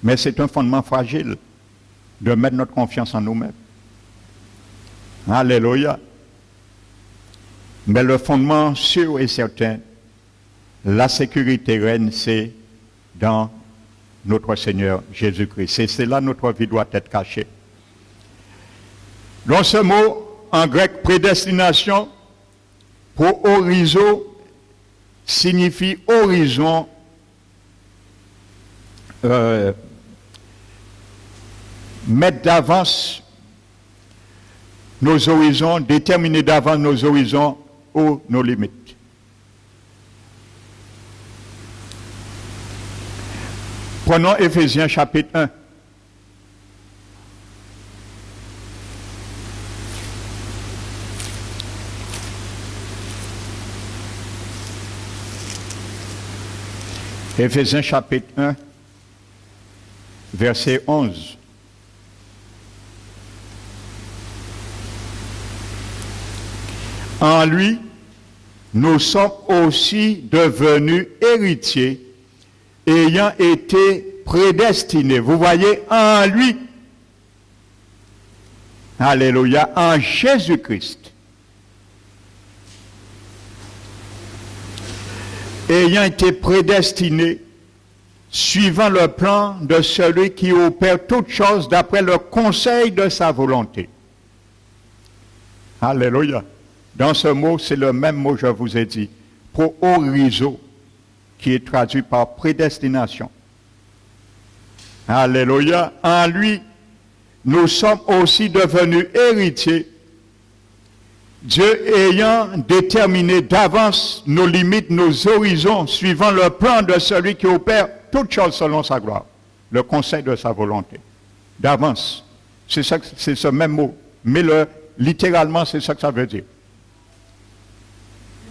Mais c'est un fondement fragile de mettre notre confiance en nous-mêmes. Alléluia. Mais le fondement sûr et certain, la sécurité reine, c'est dans notre Seigneur Jésus-Christ. Et c'est là notre vie doit être cachée. Donc ce mot, en grec, prédestination, pour horizon, signifie horizon mettre d'avance nos horizons, déterminer d'avance nos horizons ou nos limites. Prenons Éphésiens chapitre 1. Éphésiens chapitre 1, verset 11. En lui, nous sommes aussi devenus héritiers, ayant été prédestinés. Vous voyez, en lui, alléluia, en Jésus-Christ, ayant été prédestinés, suivant le plan de celui qui opère toutes choses d'après le conseil de sa volonté. Alléluia. Dans ce mot, c'est le même mot que je vous ai dit, pour horizon, qui est traduit par prédestination. Alléluia. En lui, nous sommes aussi devenus héritiers, Dieu ayant déterminé d'avance nos limites, nos horizons, suivant le plan de celui qui opère toutes choses selon sa gloire, le conseil de sa volonté. D'avance. C'est ce même mot. Mais littéralement, c'est ça que ça veut dire.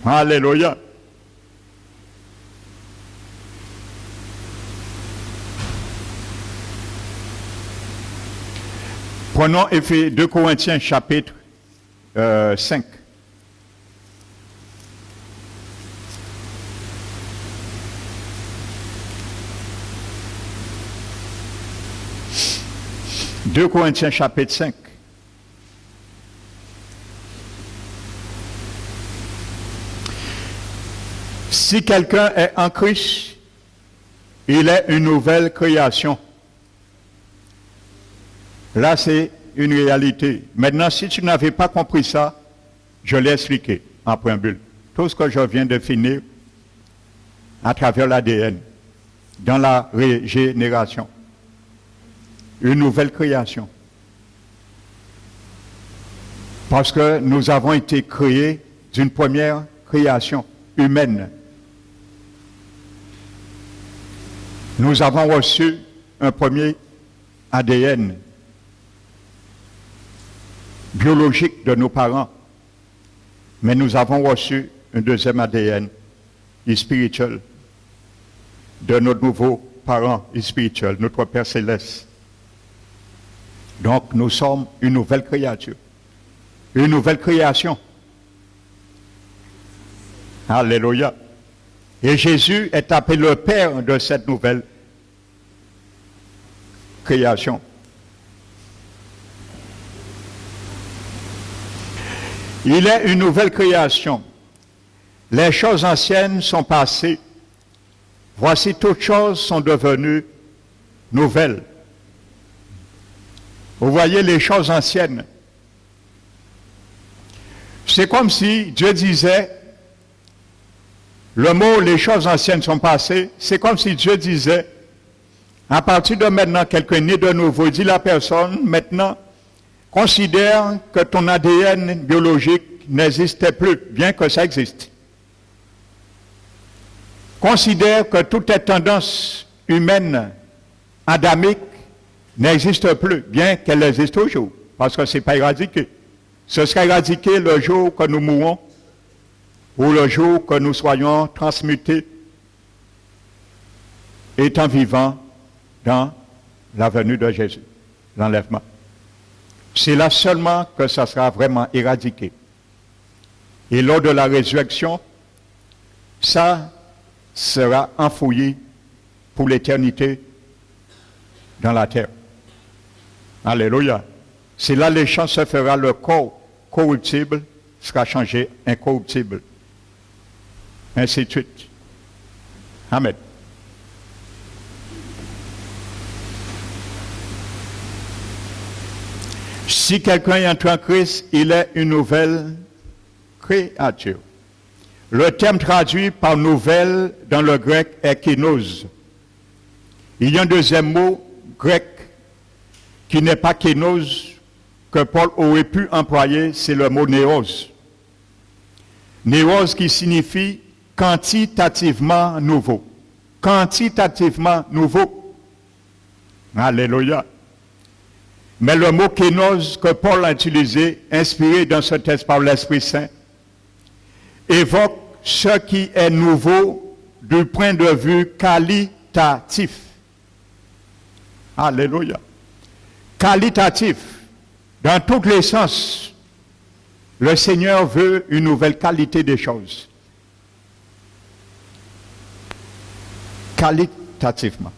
Alléluia. Prenons 2 Corinthiens chapitre 5. « 2 Corinthiens chapitre 5. Si quelqu'un est en Christ, il est une nouvelle création. Là, c'est une réalité. Maintenant, si tu n'avais pas compris ça, je l'ai expliqué en préambule. Tout ce que je viens de finir à travers l'ADN, dans la régénération. Une nouvelle création. Parce que nous avons été créés d'une première création humaine. Nous avons reçu un premier ADN biologique de nos parents, mais nous avons reçu un deuxième ADN spirituel de notre nouveau parent spirituel, notre Père Céleste. Donc nous sommes une nouvelle créature, une nouvelle création. Alléluia. Et Jésus est appelé le Père de cette nouvelle création. Il est une nouvelle création. Les choses anciennes sont passées. Voici toutes choses sont devenues nouvelles. Vous voyez les choses anciennes. C'est comme si Dieu disait, le mot les choses anciennes sont passées, c'est comme si Dieu disait, à partir de maintenant, quelqu'un né de nouveau, dit la personne, maintenant, considère que ton ADN biologique n'existait plus, bien que ça existe. Considère que toutes les tendances humaines, adamiques, n'existent plus, bien qu'elles existent toujours, parce que ce n'est pas éradiqué. Ce sera éradiqué le jour que nous mourrons, ou le jour que nous soyons transmutés, étant vivants dans la venue de Jésus, l'enlèvement. C'est là seulement que ça sera vraiment éradiqué. Et lors de la résurrection, ça sera enfoui pour l'éternité dans la terre. Alléluia. C'est là l'échange se fera, le corps corruptible sera changé incorruptible. Ainsi de suite. Amen. Si quelqu'un est entré en Christ, il est une nouvelle créature. Le terme traduit par nouvelle dans le grec est kénos. Il y a un deuxième mot grec qui n'est pas kénos que Paul aurait pu employer, c'est le mot néos. Néos qui signifie quantitativement nouveau. Quantitativement nouveau. Alléluia. Mais le mot kénos que Paul a utilisé, inspiré dans ce texte par l'Esprit Saint, évoque ce qui est nouveau du point de vue qualitatif. Alléluia. Qualitatif. Dans tous les sens, le Seigneur veut une nouvelle qualité des choses. Qualitativement.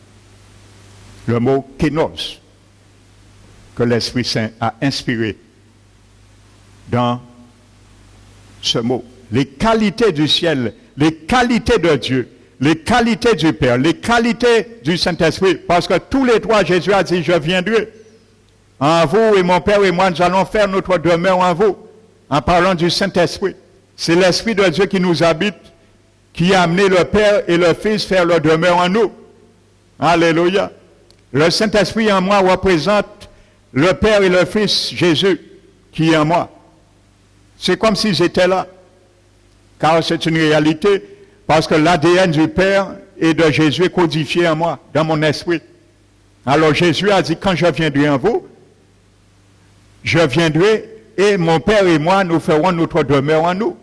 Le mot kénos que l'Esprit Saint a inspiré dans ce mot. Les qualités du ciel, les qualités de Dieu, les qualités du Père, les qualités du Saint-Esprit. Parce que tous les trois, Jésus a dit, je viendrai. En vous et mon Père et moi, nous allons faire notre demeure en vous. En parlant du Saint-Esprit. C'est l'Esprit de Dieu qui nous habite, qui a amené le Père et le Fils faire leur demeure en nous. Alléluia. Le Saint-Esprit en moi représente le Père et le Fils, Jésus, qui est en moi. C'est comme si j'étais là. Car c'est une réalité, parce que l'ADN du Père et de Jésus est codifié en moi, dans mon esprit. Alors Jésus a dit, quand je viendrai en vous, je viendrai et mon Père et moi, nous ferons notre demeure en nous.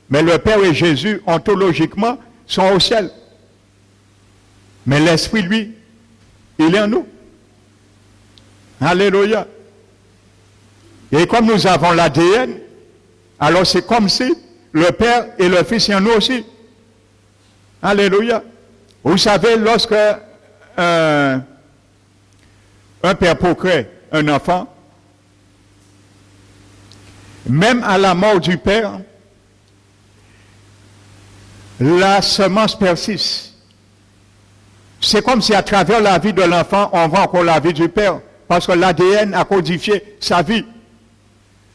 Mais le Père et Jésus, ontologiquement, sont au ciel. Mais l'Esprit, lui, il est en nous. Alléluia. Et comme nous avons l'ADN, alors c'est comme si le Père et le Fils sont en nous aussi. Alléluia. Vous savez, lorsque un père procrée un enfant, même à la mort du père, la semence persiste. C'est comme si à travers la vie de l'enfant, on voit encore la vie du père, parce que l'ADN a codifié sa vie.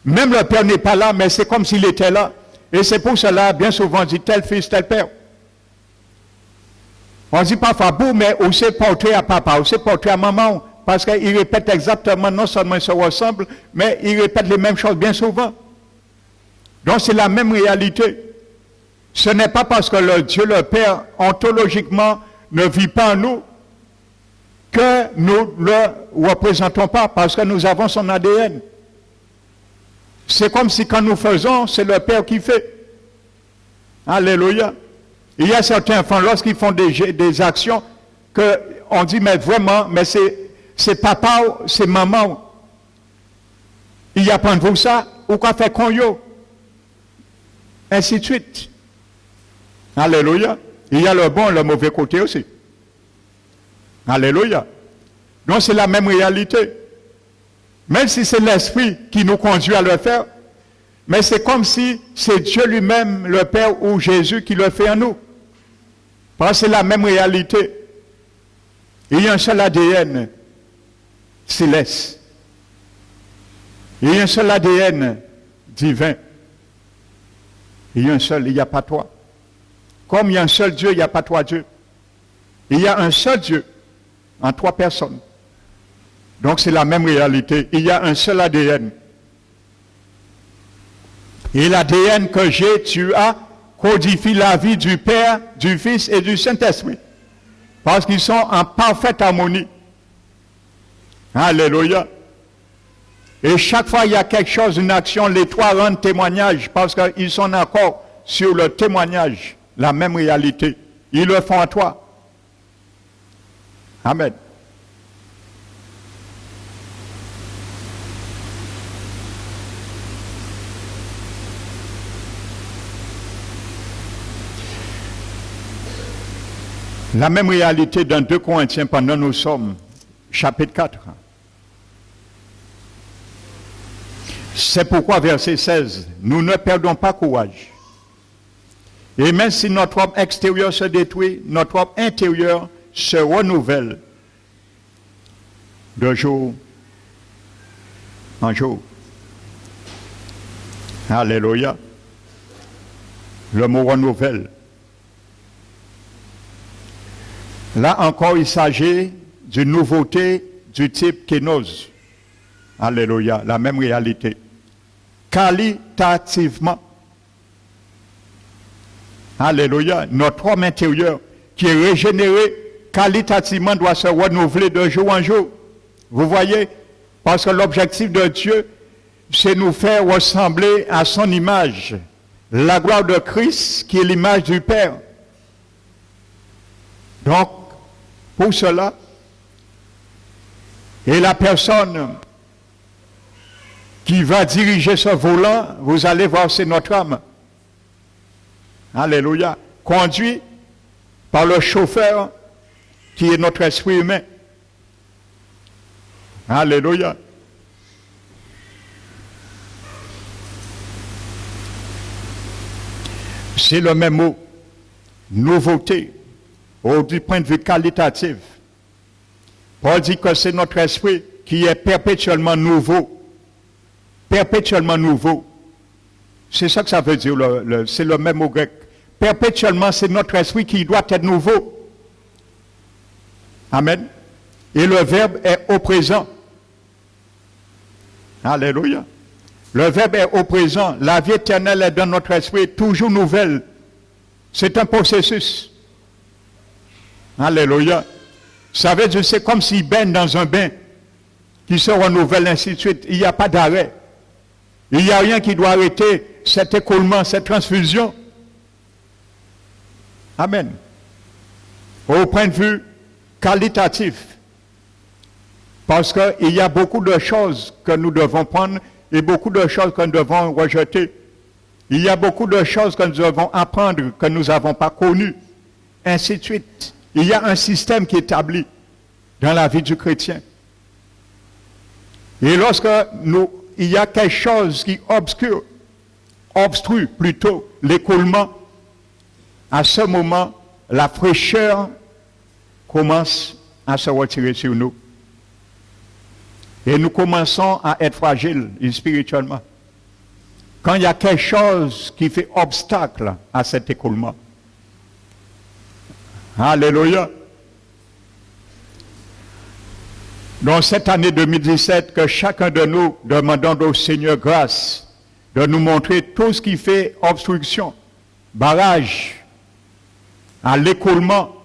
Même le père n'est pas là, mais c'est comme s'il était là. Et c'est pour cela, bien souvent, on dit tel fils, tel père. On dit parfois, bon, mais on sait porter à papa, on sait porter à maman, parce qu'il répète exactement, non seulement ils se ressemblent, mais ils répètent les mêmes choses bien souvent. Donc c'est la même réalité. Ce n'est pas parce que le Dieu le Père, ontologiquement, ne vit pas en nous, que nous ne le représentons pas, parce que nous avons son ADN. C'est comme si quand nous faisons, c'est le Père qui fait. Alléluia. Il y a certains enfants, lorsqu'ils font des actions, qu'on dit, mais vraiment, mais c'est papa, c'est maman. Il apprend vous ça, ou quoi fait qu'on yo. Ainsi de suite. Alléluia. Il y a le bon et le mauvais côté aussi. Alléluia. Donc c'est la même réalité. Même si c'est l'Esprit qui nous conduit à le faire, mais c'est comme si c'est Dieu lui-même, le Père ou Jésus qui le fait en nous. Parce que c'est la même réalité. Il y a un seul ADN céleste. Il y a un seul ADN divin. Il y a un seul, il n'y a pas trois. Comme il y a un seul Dieu, il n'y a pas trois dieux. Il y a un seul Dieu en trois personnes. Donc c'est la même réalité. Il y a un seul ADN. Et l'ADN que j'ai, tu as, codifie la vie du Père, du Fils et du Saint-Esprit. Parce qu'ils sont en parfaite harmonie. Alléluia. Et chaque fois il y a quelque chose, une action, les trois rendent témoignage parce qu'ils sont d'accord sur le témoignage, la même réalité. Ils le font à toi. Amen. La même réalité dans 2 Corinthiens pendant nous sommes, chapitre 4. C'est pourquoi, verset 16, nous ne perdons pas courage. Et même si notre homme extérieur se détruit, notre homme intérieur se renouvelle de jour en jour. Alléluia. Le mot renouvelle. Là encore, il s'agit d'une nouveauté du type kénose. Alléluia, la même réalité. Qualitativement. Alléluia, notre homme intérieur qui est régénéré qualitativement doit se renouveler de jour en jour. Vous voyez, parce que l'objectif de Dieu, c'est nous faire ressembler à son image. La gloire de Christ qui est l'image du Père. Donc, pour cela, et la personne qui va diriger ce volant, vous allez voir, c'est notre âme. Alléluia. Conduit par le chauffeur qui est notre esprit humain. Alléluia. C'est le même mot. Nouveauté. Du point de vue qualitatif. Paul dit que c'est notre esprit qui est perpétuellement nouveau. Perpétuellement nouveau. C'est ça que ça veut dire, c'est le même mot grec. Perpétuellement, c'est notre esprit qui doit être nouveau. Amen. Et le verbe est au présent. Alléluia. Le verbe est au présent. La vie éternelle est dans notre esprit, toujours nouvelle. C'est un processus. Alléluia. Ça veut dire, c'est comme s'il baigne dans un bain qui se renouvelle, ainsi de suite. Il n'y a pas d'arrêt. Il n'y a rien qui doit arrêter cet écoulement, cette transfusion. Amen. Au point de vue qualitatif. Parce qu'il y a beaucoup de choses que nous devons prendre et beaucoup de choses que nous devons rejeter. Il y a beaucoup de choses que nous devons apprendre que nous n'avons pas connues. Ainsi de suite. Il y a un système qui est établi dans la vie du chrétien. Et lorsque il y a quelque chose qui obstrue plutôt l'écoulement, à ce moment, la fraîcheur commence à se retirer sur nous. Et nous commençons à être fragiles spirituellement. Quand il y a quelque chose qui fait obstacle à cet écoulement. Alléluia. Dans cette année 2017, que chacun de nous demandons au Seigneur grâce de nous montrer tout ce qui fait obstruction, barrage à l'écoulement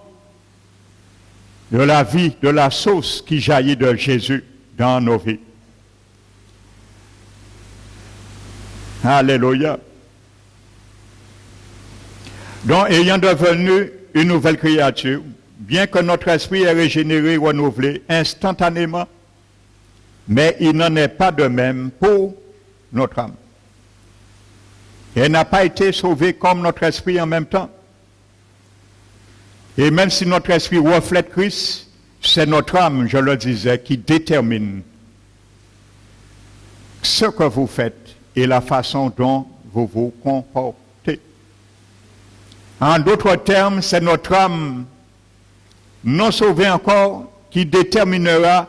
de la vie, de la source qui jaillit de Jésus dans nos vies. Alléluia. Donc, ayant devenu une nouvelle créature, bien que notre esprit est régénéré, renouvelé instantanément, mais il n'en est pas de même pour notre âme. Elle n'a pas été sauvée comme notre esprit en même temps. Et même si notre esprit reflète Christ, c'est notre âme, je le disais, qui détermine ce que vous faites et la façon dont vous vous comportez. En d'autres termes, c'est notre âme non sauvée encore qui déterminera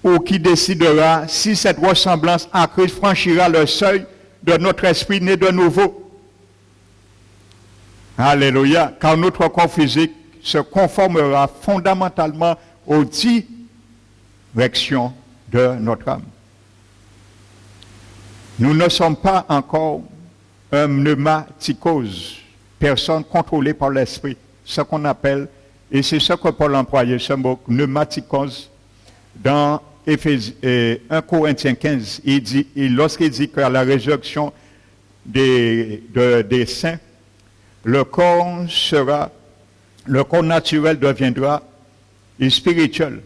ou qui décidera si cette ressemblance à Christ franchira le seuil de notre esprit né de nouveau. Alléluia, car notre corps physique se conformera fondamentalement aux directions de notre âme. Nous ne sommes pas encore un pneumatikos, personne contrôlée par l'esprit, ce qu'on appelle, et c'est ce que Paul employait, ce mot pneumatikos, dans 1 Corinthiens 15, lorsqu'il dit qu'à la résurrection des saints, le corps naturel deviendra spirituel,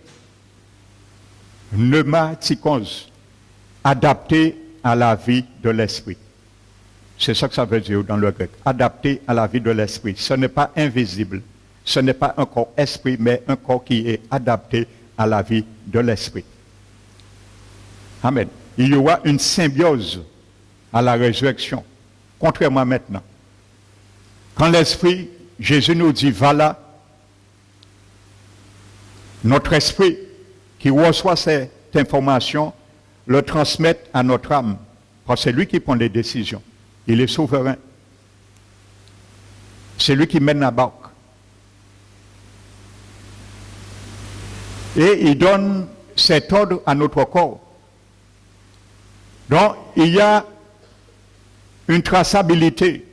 pneumatikos, adapté à la vie de l'esprit. C'est ça que ça veut dire dans le grec, adapté à la vie de l'esprit. Ce n'est pas invisible, ce n'est pas un corps esprit, mais un corps qui est adapté à la vie de l'esprit. Amen. Il y aura une symbiose à la résurrection, contrairement à maintenant. Quand l'esprit, Jésus nous dit, va là, notre esprit qui reçoit cette information, le transmet à notre âme, parce que c'est lui qui prend les décisions. Il est souverain. C'est lui qui mène la barque. Et il donne cet ordre à notre corps. Donc, il y a une traçabilité.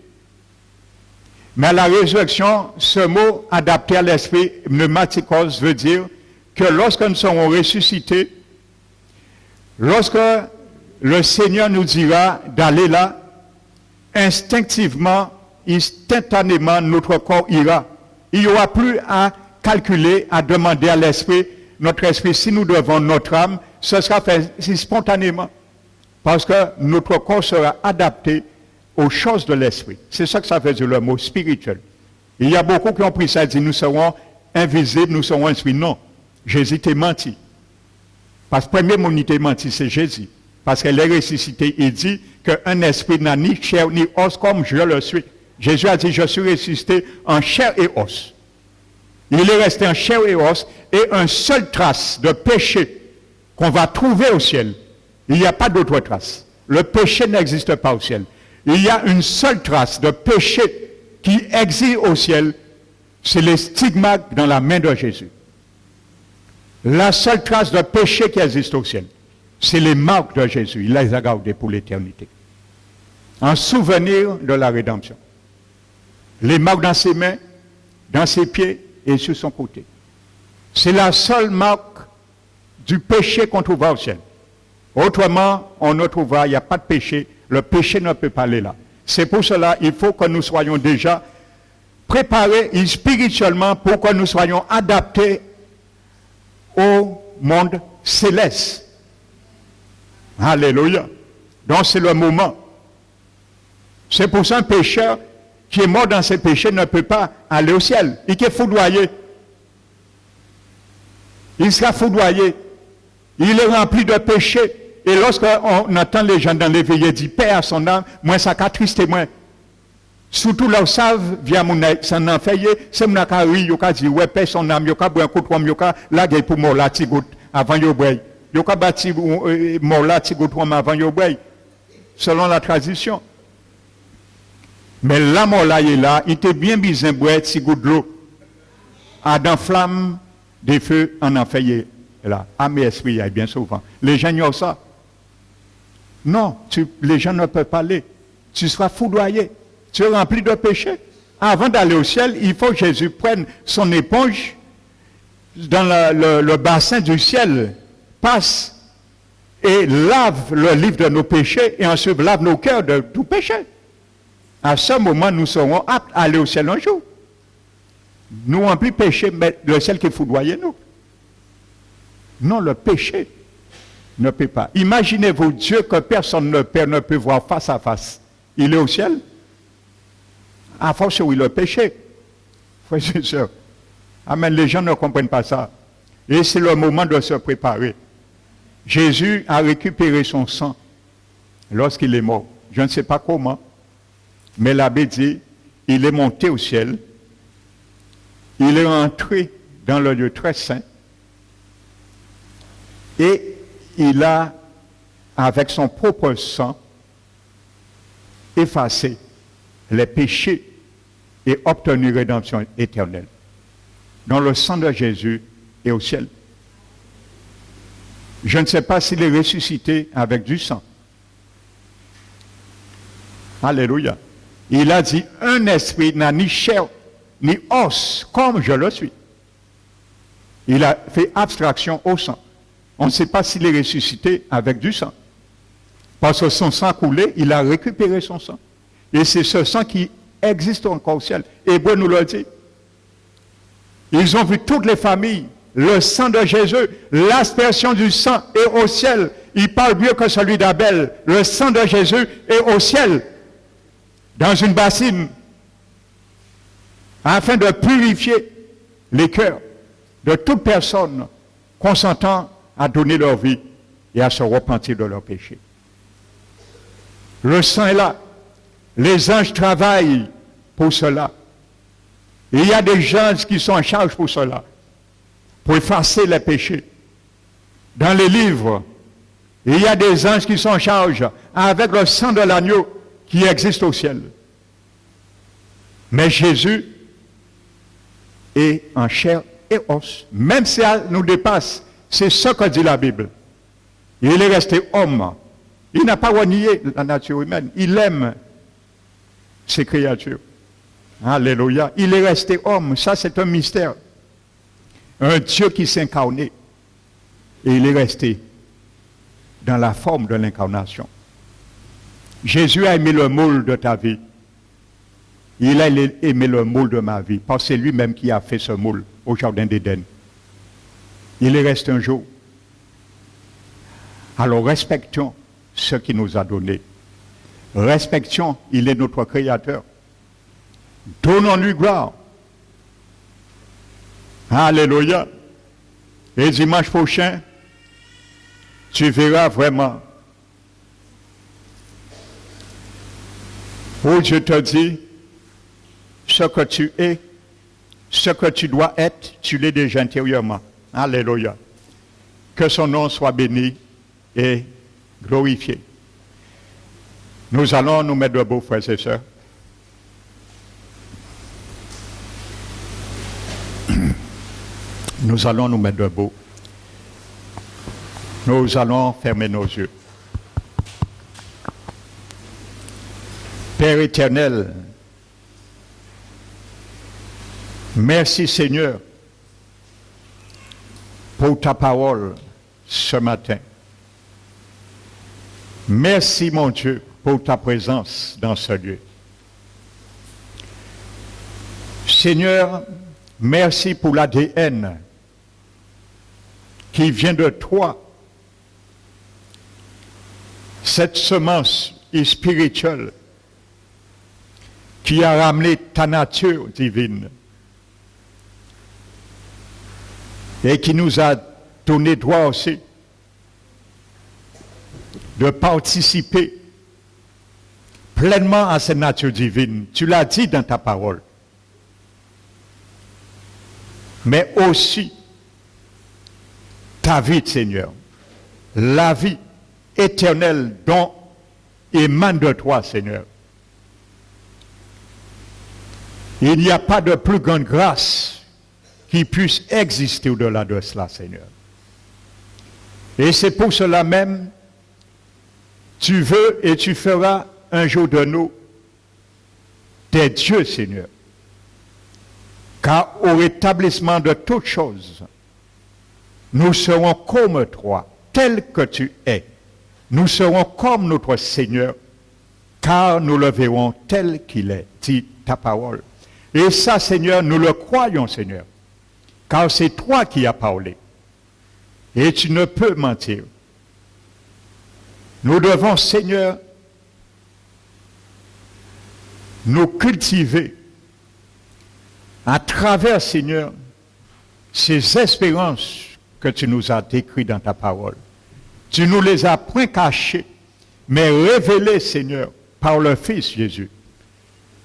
Mais à la résurrection, ce mot adapté à l'esprit, pneumatikos, veut dire que lorsque nous serons ressuscités, lorsque le Seigneur nous dira d'aller là, instinctivement, instantanément, notre corps ira. Il n'y aura plus à calculer, à demander à l'esprit, notre esprit, si nous devons notre âme, ce sera fait spontanément. Parce que notre corps sera adapté aux choses de l'esprit. C'est ça que ça veut dire le mot spirituel. Il y a beaucoup qui ont pris ça et dit, nous serons invisibles, nous serons esprits. Non, Jésus t'a menti. Parce que le premier mot qui t'a menti, c'est Jésus. Parce qu'elle est ressuscitée, il dit qu'un esprit n'a ni chair ni os comme je le suis. Jésus a dit, je suis ressuscité en chair et os. Il est resté en chair et os, et une seule trace de péché qu'on va trouver au ciel. Il n'y a pas d'autre trace. Le péché n'existe pas au ciel. Il y a une seule trace de péché qui existe au ciel, c'est les stigmates dans la main de Jésus. La seule trace de péché qui existe au ciel, c'est les marques de Jésus. Il les a gardées pour l'éternité. En souvenir de la rédemption. Les marques dans ses mains, dans ses pieds et sur son côté. C'est la seule marque du péché qu'on trouvera au ciel. Autrement, on ne trouvera, il n'y a pas de péché. Le péché ne peut pas aller là. C'est pour cela qu'il faut que nous soyons déjà préparés spirituellement pour que nous soyons adaptés au monde céleste. Alléluia. Donc c'est le moment. C'est pour ça un pécheur qui est mort dans ses péchés ne peut pas aller au ciel. Il est foudroyé. Il sera foudroyé. Il est rempli de péchés. Et lorsqu'on entend les gens dans les veillées dire paix à son âme, moi ça a tristé moi. Surtout là où savent via mon s'en en fait, c'est mon akari, yo ka dit ouais paix son âme, yo ka boire un coup de pomme, yo ka la gueule pour mort là ti gout avant yo boire. Yo ka bâti mort là ti gout avant yo boire. Selon la tradition. Mais la mort là il est là, il était bien besoin boire ti gout de l'eau. À dans flamme des feux en enfer là. À mes esprits bien souvent. Les gens ignorent ça. Non, les gens ne peuvent pas aller. Tu seras foudroyé. Tu es rempli de péché. Avant d'aller au ciel, il faut que Jésus prenne son éponge dans le bassin du ciel, passe et lave le livre de nos péchés et ensuite lave nos cœurs de tout péché. À ce moment, nous serons aptes à aller au ciel un jour. Nous remplis de péché, mais le ciel qui foudroie nous. Non, le péché ne peut pas. Imaginez-vous Dieu que personne ne peut voir face à face. Il est au ciel. À force où il le péché. Frères et sœurs. Amen. Les gens ne comprennent pas ça. Et c'est le moment de se préparer. Jésus a récupéré son sang lorsqu'il est mort. Je ne sais pas comment. Mais l'abbé dit, il est monté au ciel. Il est entré dans le lieu très saint. Et il a, avec son propre sang, effacé les péchés et obtenu rédemption éternelle. Dans le sang de Jésus est au ciel. Je ne sais pas s'il est ressuscité avec du sang. Alléluia. Il a dit, un esprit n'a ni chair ni os, comme je le suis. Il a fait abstraction au sang. On ne sait pas s'il est ressuscité avec du sang. Parce que son sang coulé, il a récupéré son sang. Et c'est ce sang qui existe encore au ciel. Hébreu nous le dit. Ils ont vu toutes les familles, le sang de Jésus, l'aspersion du sang est au ciel. Il parle mieux que celui d'Abel. Le sang de Jésus est au ciel, dans une bassine, afin de purifier les cœurs de toute personne consentant à donner leur vie et à se repentir de leurs péchés. Le sang est là. Les anges travaillent pour cela. Et il y a des gens qui sont en charge pour cela, pour effacer les péchés. Dans les livres, il y a des anges qui sont en charge avec le sang de l'agneau qui existe au ciel. Mais Jésus est en chair et os. Même si ça nous dépasse, c'est ce que dit la Bible. Il est resté homme. Il n'a pas renié la nature humaine. Il aime ses créatures. Alléluia. Il est resté homme. Ça, c'est un mystère. Un Dieu qui s'est incarné. Et il est resté dans la forme de l'incarnation. Jésus a aimé le moule de ta vie. Il a aimé le moule de ma vie. Parce que c'est lui-même qui a fait ce moule au jardin d'Éden. Il est resté un jour. Alors respectons ce qu'il nous a donné. Respectons, il est notre Créateur. Donnons-lui gloire. Alléluia. Et dimanche prochain, tu verras vraiment où Dieu te dit ce que tu es, ce que tu dois être, tu l'es déjà intérieurement. Alléluia. Que son nom soit béni et glorifié. Nous allons nous mettre debout, frères et sœurs. Nous allons nous mettre debout. Nous allons fermer nos yeux. Père éternel, merci Seigneur pour ta parole ce matin. Merci mon Dieu pour ta présence dans ce lieu. Seigneur, merci pour l'ADN qui vient de toi. Cette semence spirituelle qui a ramené ta nature divine et qui nous a donné droit aussi de participer pleinement à cette nature divine. Tu l'as dit dans ta parole. Mais aussi ta vie, Seigneur, la vie éternelle dont émane de toi, Seigneur. Il n'y a pas de plus grande grâce qui puisse exister au-delà de cela, Seigneur. Et c'est pour cela même, tu veux et tu feras un jour de nous des dieux, Seigneur. Car au rétablissement de toutes choses, nous serons comme toi, tel que tu es. Nous serons comme notre Seigneur, car nous le verrons tel qu'il est, dit ta parole. Et ça, Seigneur, nous le croyons, Seigneur, car c'est toi qui as parlé. Et tu ne peux mentir. Nous devons, Seigneur, nous cultiver à travers, Seigneur, ces espérances que tu nous as décrites dans ta parole. Tu nous les as point cachées, mais révélées, Seigneur, par le Fils Jésus,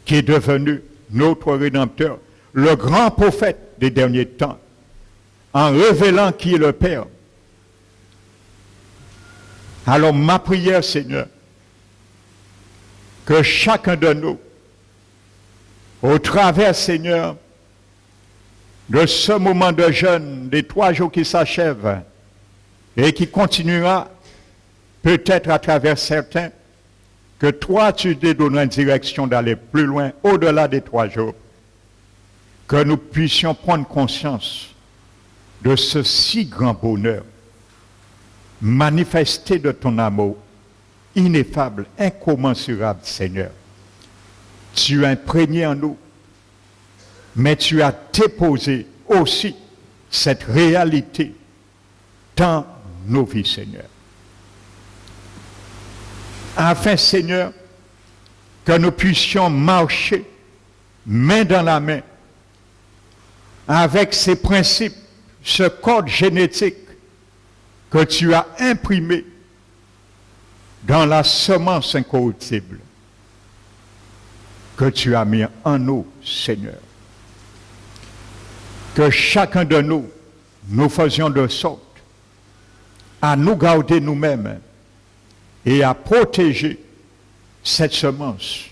qui est devenu notre Rédempteur, le grand prophète des derniers temps, en révélant qui est le Père. Alors ma prière, Seigneur, que chacun de nous, au travers, Seigneur, de ce moment de jeûne, des 3 jours qui s'achèvent, et qui continuera peut-être à travers certains, que toi tu te donnes une direction d'aller plus loin, au-delà des 3 jours, que nous puissions prendre conscience de ce si grand bonheur, manifesté de ton amour, ineffable, incommensurable, Seigneur. Tu as imprégné en nous, mais tu as déposé aussi cette réalité dans nos vies, Seigneur. Afin, Seigneur, que nous puissions marcher main dans la main avec ces principes, ce code génétique que tu as imprimé dans la semence incorruptible que tu as mis en nous, Seigneur. Que chacun de nous, nous faisions de sorte à nous garder nous-mêmes et à protéger cette semence,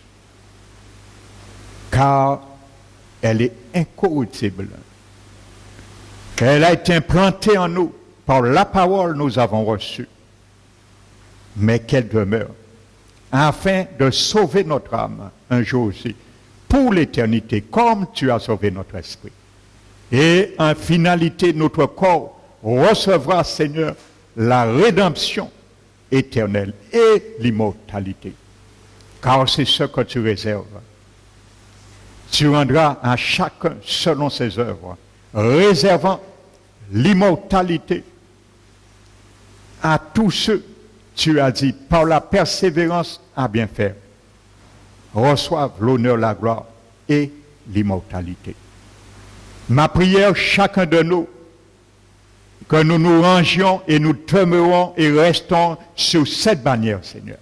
car elle est incorruptible. Elle a été implantée en nous par la parole que nous avons reçue, mais qu'elle demeure, afin de sauver notre âme un jour aussi, pour l'éternité, comme tu as sauvé notre esprit. Et en finalité, notre corps recevra, Seigneur, la rédemption éternelle et l'immortalité. Car c'est ce que tu réserves. Tu rendras à chacun selon ses œuvres, réservant l'immortalité à tous ceux, tu as dit, par la persévérance à bien faire, reçoivent l'honneur, la gloire et l'immortalité. Ma prière, chacun de nous, que nous nous rangions et nous demeurons et restons sur cette bannière, Seigneur.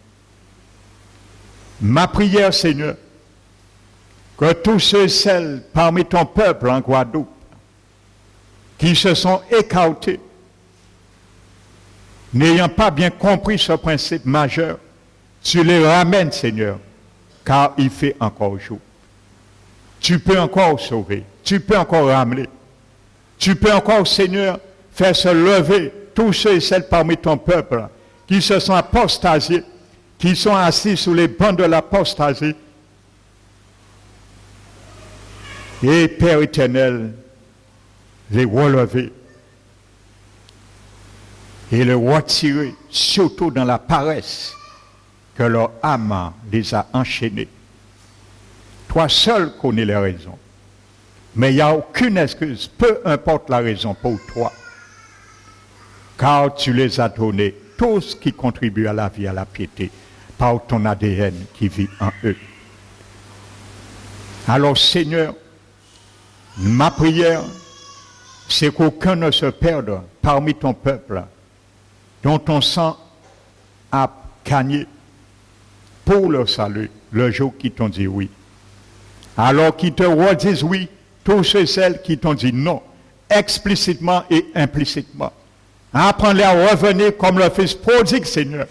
Ma prière, Seigneur, que tous ceux et celles parmi ton peuple en Guadeloupe qui se sont écartés, n'ayant pas bien compris ce principe majeur, tu les ramènes, Seigneur, car il fait encore jour. Tu peux encore sauver, tu peux encore ramener, tu peux encore, Seigneur, faire se lever tous ceux et celles parmi ton peuple qui se sont apostasiés, qui sont assis sous les bancs de l'apostasie. Et Père éternel, les relever et les retirer, surtout dans la paresse que leur âme les a enchaînés. Toi seul connais les raisons. Mais il n'y a aucune excuse, peu importe la raison pour toi. Car tu les as donnés, tout ce qui contribue à la vie, à la piété, par ton ADN qui vit en eux. Alors Seigneur, ma prière, c'est qu'aucun ne se perde parmi ton peuple, dont ton sang a gagné pour leur salut, le jour qui t'ont dit oui. Alors qu'ils te redisent oui, tous ceux et celles qui t'ont dit non, explicitement et implicitement. Apprends-les à revenir comme le Fils prodigue, Seigneur.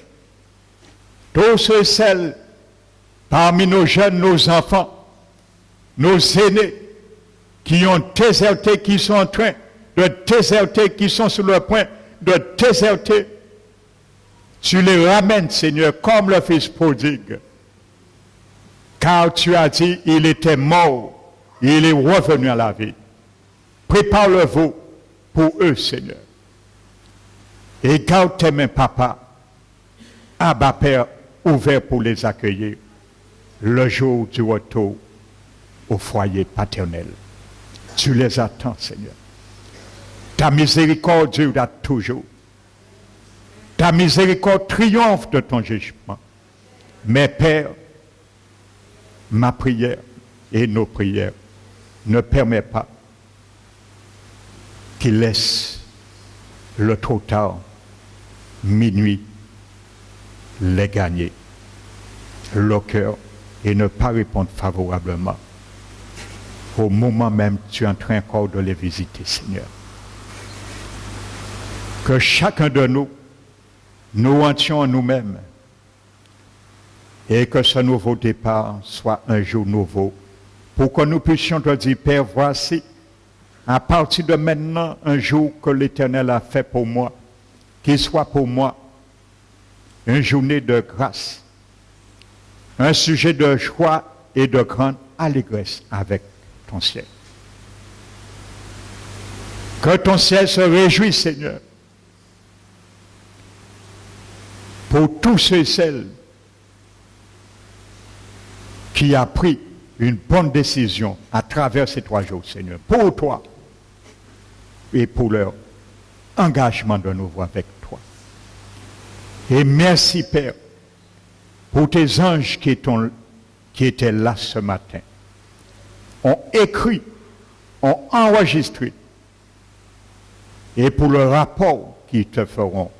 Tous ceux et celles parmi nos jeunes, nos enfants, nos aînés, qui ont déserté, qui sont en train de déserter, qui sont sur le point de déserter, tu les ramènes, Seigneur, comme le Fils prodigue. Car tu as dit, il était mort, et il est revenu à la vie. Prépare le veau pour eux, Seigneur. Et garde tes mains, Papa, Abba Père, ouvert pour les accueillir le jour du retour au foyer paternel. Tu les attends, Seigneur. Ta miséricorde dure toujours. Ta miséricorde triomphe de ton jugement. Mais Père, ma prière et nos prières ne permettent pas qu'ils laissent le trop tard, minuit, les gagner le cœur et ne pas répondre favorablement. Au moment même, tu es en train encore de les visiter, Seigneur. Que chacun de nous, nous entions en nous-mêmes et que ce nouveau départ soit un jour nouveau pour que nous puissions te dire, Père, voici, à partir de maintenant, un jour que l'Éternel a fait pour moi, qu'il soit pour moi une journée de grâce, un sujet de joie et de grande allégresse avec ton ciel. Que ton ciel se réjouisse, Seigneur, pour tous ceux et celles qui ont pris une bonne décision à travers ces 3 jours, Seigneur, pour toi et pour leur engagement de nouveau avec toi. Et merci, Père, pour tes anges qui étaient là ce matin, ont écrit ont enregistré et pour le rapport qu'ils te feront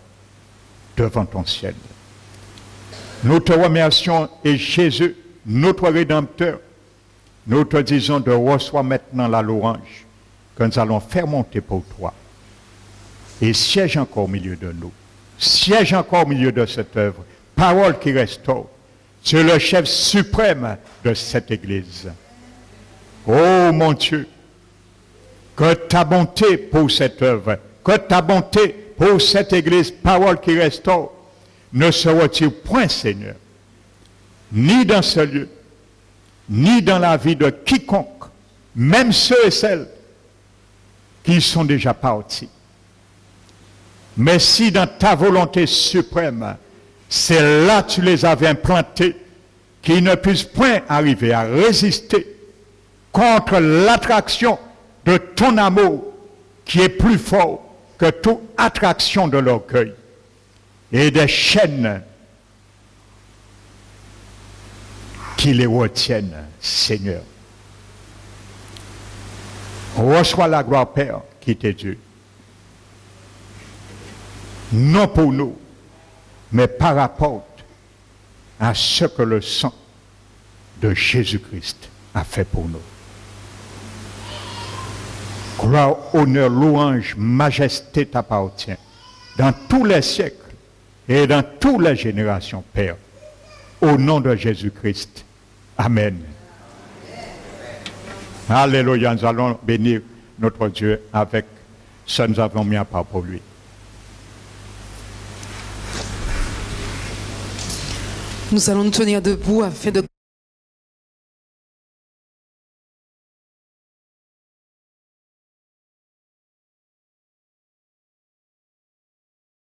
devant ton ciel. Nous te remercions et Jésus, notre Rédempteur, nous te disons de recevoir maintenant la louange que nous allons faire monter pour toi. Et siège encore au milieu de nous. Siège encore au milieu de cette œuvre. Parole qui restaure. Tu es le chef suprême de cette Église. Oh mon Dieu, que ta bonté pour cette œuvre, que ta bonté pour cette Église, parole qui restaure, ne se retire point, Seigneur, ni dans ce lieu, ni dans la vie de quiconque, même ceux et celles qui sont déjà partis. Mais si dans ta volonté suprême, c'est là que tu les avais implantés, qu'ils ne puissent point arriver à résister contre l'attraction de ton amour qui est plus fort que toute attraction de l'orgueil et des chaînes qui les retiennent, Seigneur. Reçois la gloire, Père, qui t'est due. Non pour nous, mais par rapport à ce que le sang de Jésus-Christ a fait pour nous. Gloire, honneur, louange, majesté t'appartient dans tous les siècles et dans toutes les générations, Père. Au nom de Jésus-Christ. Amen. Alléluia. Nous allons bénir notre Dieu avec ce que nous avons mis à part pour lui. Nous allons nous tenir debout afin de